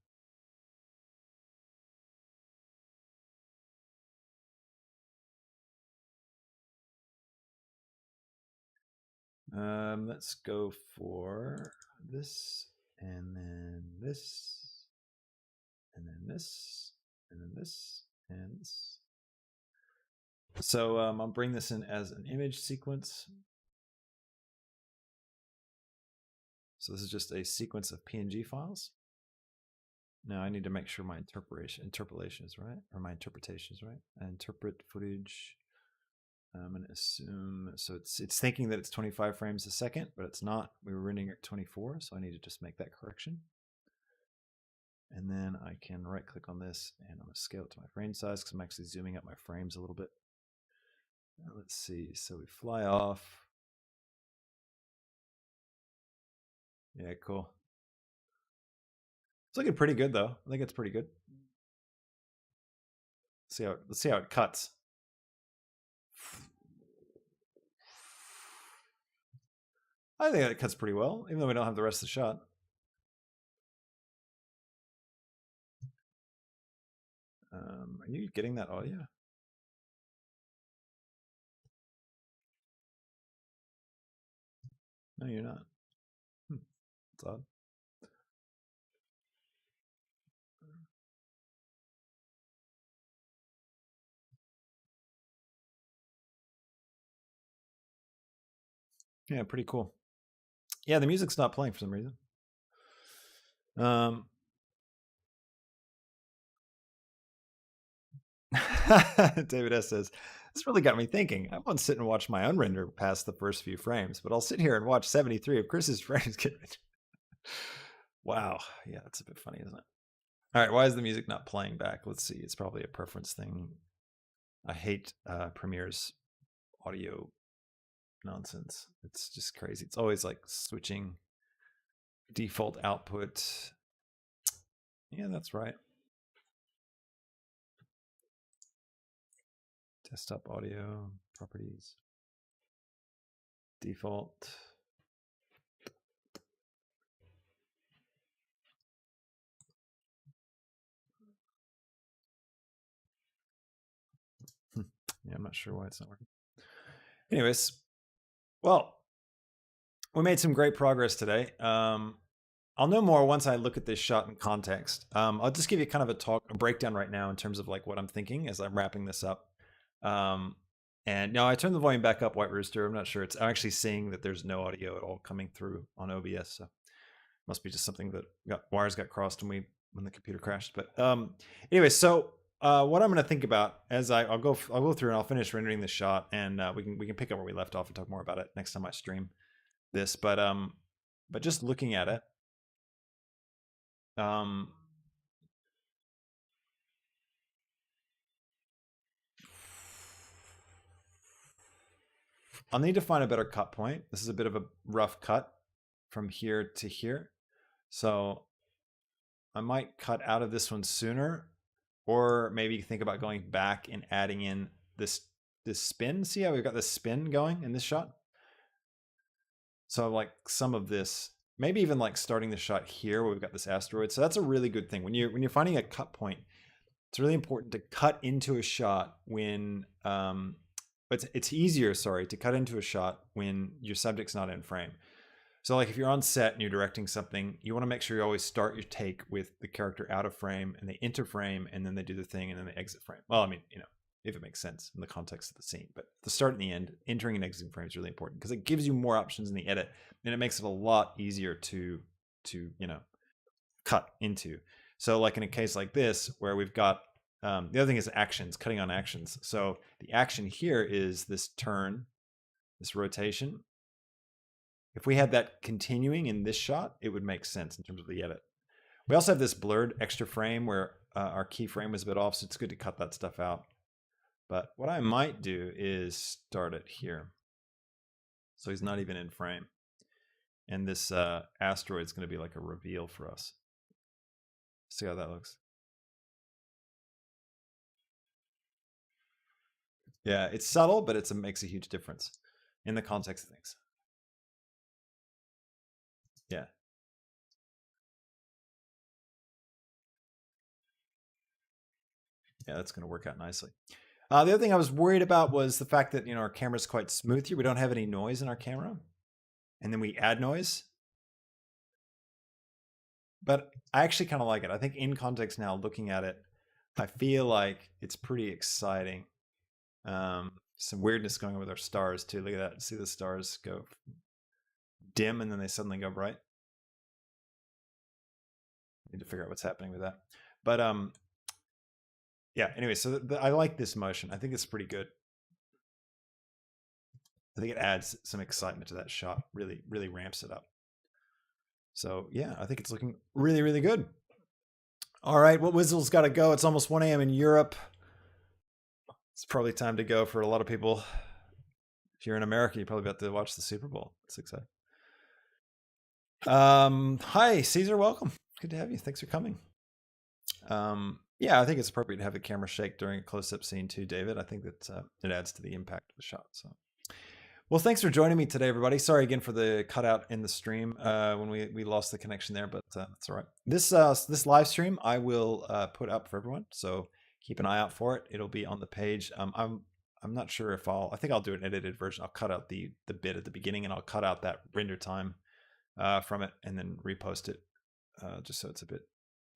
Let's go for this, and then this, and then this, and then this, and this. So I'll bring this in as an image sequence. So this is just a sequence of PNG files. Now I need to make sure my interpolation is right, or my interpretation is right. I interpret footage. I'm going to assume, so it's thinking that it's 25 frames a second, but it's not. We were rendering at 24, so I need to just make that correction. And then I can right click on this, and I'm going to scale it to my frame size because I'm actually zooming up my frames a little bit. Now let's see, so we fly off. Yeah, cool. It's looking pretty good though. I think it's pretty good. Let's see how it cuts. I think that cuts pretty well, even though we don't have the rest of the shot. Are you getting that audio? No, you're not. That's odd. Yeah, pretty cool. Yeah, the music's not playing for some reason. David S. says, this really got me thinking. I won't sit and watch my own render past the first few frames, but I'll sit here and watch 73 of Chris's frames get Wow. Yeah, that's a bit funny, isn't it? All right. Why is the music not playing back? Let's see. It's probably a preference thing. I hate Premiere's audio nonsense. It's just crazy. It's always like switching default output. Yeah, that's right. Desktop audio properties. Default. Yeah, I'm not sure why it's not working. Anyways, well, we made some great progress today. I'll know more once I look at this shot in context. I'll just give you kind of a breakdown right now in terms of like what I'm thinking as I'm wrapping this up. And now I turned the volume back up, White Rooster. I'm not sure. I'm actually seeing that there's no audio at all coming through on OBS. So must be just something that wires got crossed when the computer crashed. But anyway, so what I'm going to think about as I'll go through and I'll finish rendering this shot, and we can pick up where we left off and talk more about it next time I stream this. But just looking at it, I'll need to find a better cut point. This is a bit of a rough cut from here to here. So I might cut out of this one sooner, or maybe think about going back and adding in this spin. See how we've got this spin going in this shot? So like some of this, maybe even like starting the shot here where we've got this asteroid. So that's a really good thing. When you're finding a cut point, it's really important to cut into a shot when it's easier, to cut into a shot when your subject's not in frame. So like if you're on set and you're directing something, you want to make sure you always start your take with the character out of frame and they enter frame and then they do the thing and then they exit frame. Well, I mean, if it makes sense in the context of the scene, but the start and the end, entering and exiting frame is really important because it gives you more options in the edit and it makes it a lot easier to cut into. So like in a case like this where we've got the other thing is actions, cutting on actions. So the action here is this turn, this rotation. If we had that continuing in this shot, it would make sense in terms of the edit. We also have this blurred extra frame where our keyframe was a bit off, so it's good to cut that stuff out. But what I might do is start it here. So he's not even in frame. And this asteroid is going to be like a reveal for us. See how that looks. Yeah, it's subtle, but it makes a huge difference in the context of things. Yeah. Yeah, that's going to work out nicely. The other thing I was worried about was the fact that our camera's quite smooth here. We don't have any noise in our camera, and then we add noise. But I actually kind of like it. I think in context now, looking at it, I feel like it's pretty exciting. Some weirdness going on with our stars too. Look at that. See the stars go dim and then they suddenly go bright. Need to figure out what's happening with that. But yeah, anyway, so I like this motion. I think it's pretty good. I think it adds some excitement to that shot. Really, really ramps it up. So yeah, I think it's looking really, really good. All right, well, Wizzle's got to go. It's almost 1 a.m. in Europe. It's probably time to go for a lot of people. If you're in America, you're probably about to watch the Super Bowl. It's exciting. Hi, Caesar. Welcome. Good to have you. Thanks for coming. Yeah, I think it's appropriate to have the camera shake during a close-up scene too, David. I think that it adds to the impact of the shot. So, well, thanks for joining me today, everybody. Sorry again for the cutout in the stream when we lost the connection there, but that's all right. This live stream I will put up for everyone, so keep an eye out for it. It'll be on the page. I'm not sure if I think I'll do an edited version. I'll cut out the bit at the beginning and I'll cut out that render time from it and then repost it just so it's a bit,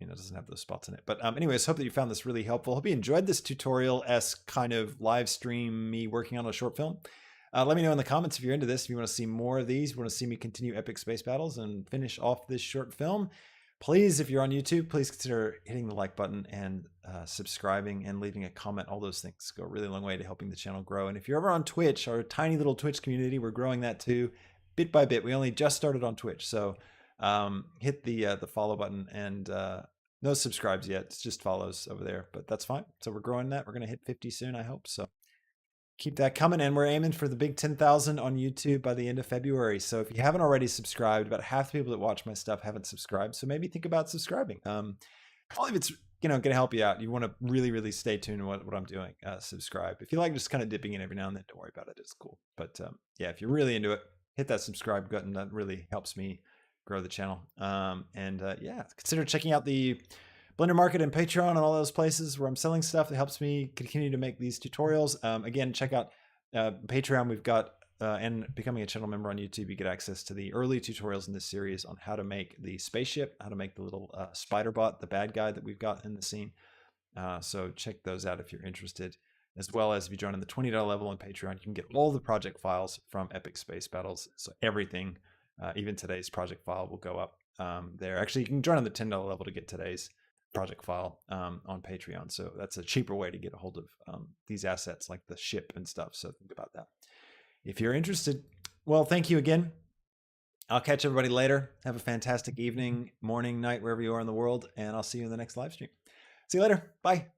doesn't have those spots in it. But anyways, hope that you found this really helpful. Hope you enjoyed this tutorial-esque kind of live stream me working on a short film. Let me know in the comments if you're into this, if you want to see more of these, you want to see me continue epic space battles and finish off this short film. Please, if you're on YouTube, please consider hitting the like button and subscribing and leaving a comment. All those things go a really long way to helping the channel grow. And if you're ever on Twitch, our tiny little Twitch community, we're growing that too, bit by bit. We only just started on Twitch, so hit the follow button, and no subscribes yet. It's just follows over there, but that's fine. So we're growing that. We're going to hit 50 soon, I hope. So keep that coming. And we're aiming for the big 10,000 on YouTube by the end of February. So if you haven't already subscribed, about half the people that watch my stuff haven't subscribed. So maybe think about subscribing. Only if it's going to help you out. You want to really stay tuned to what I'm doing. Subscribe. If you like just kind of dipping in every now and then, don't worry about it. It's cool. But yeah, if you're really into it, hit that subscribe button. That really helps me grow the channel. Yeah, consider checking out the Blender Market and Patreon and all those places where I'm selling stuff that helps me continue to make these tutorials. Again, check out Patreon. We've got, and becoming a channel member on YouTube, you get access to the early tutorials in this series on how to make the spaceship, how to make the little spider bot, the bad guy that we've got in the scene. So check those out if you're interested. As well as if you join on the $20 level on Patreon, you can get all the project files from Epic Space Battles. So everything, even today's project file will go up there. Actually, you can join on the $10 level to get today's project file on Patreon. So that's a cheaper way to get a hold of these assets like the ship and stuff. So think about that if you're interested. Well, thank you again. I'll catch everybody later. Have a fantastic evening, morning, night, wherever you are in the world. And I'll see you in the next live stream. See you later. Bye.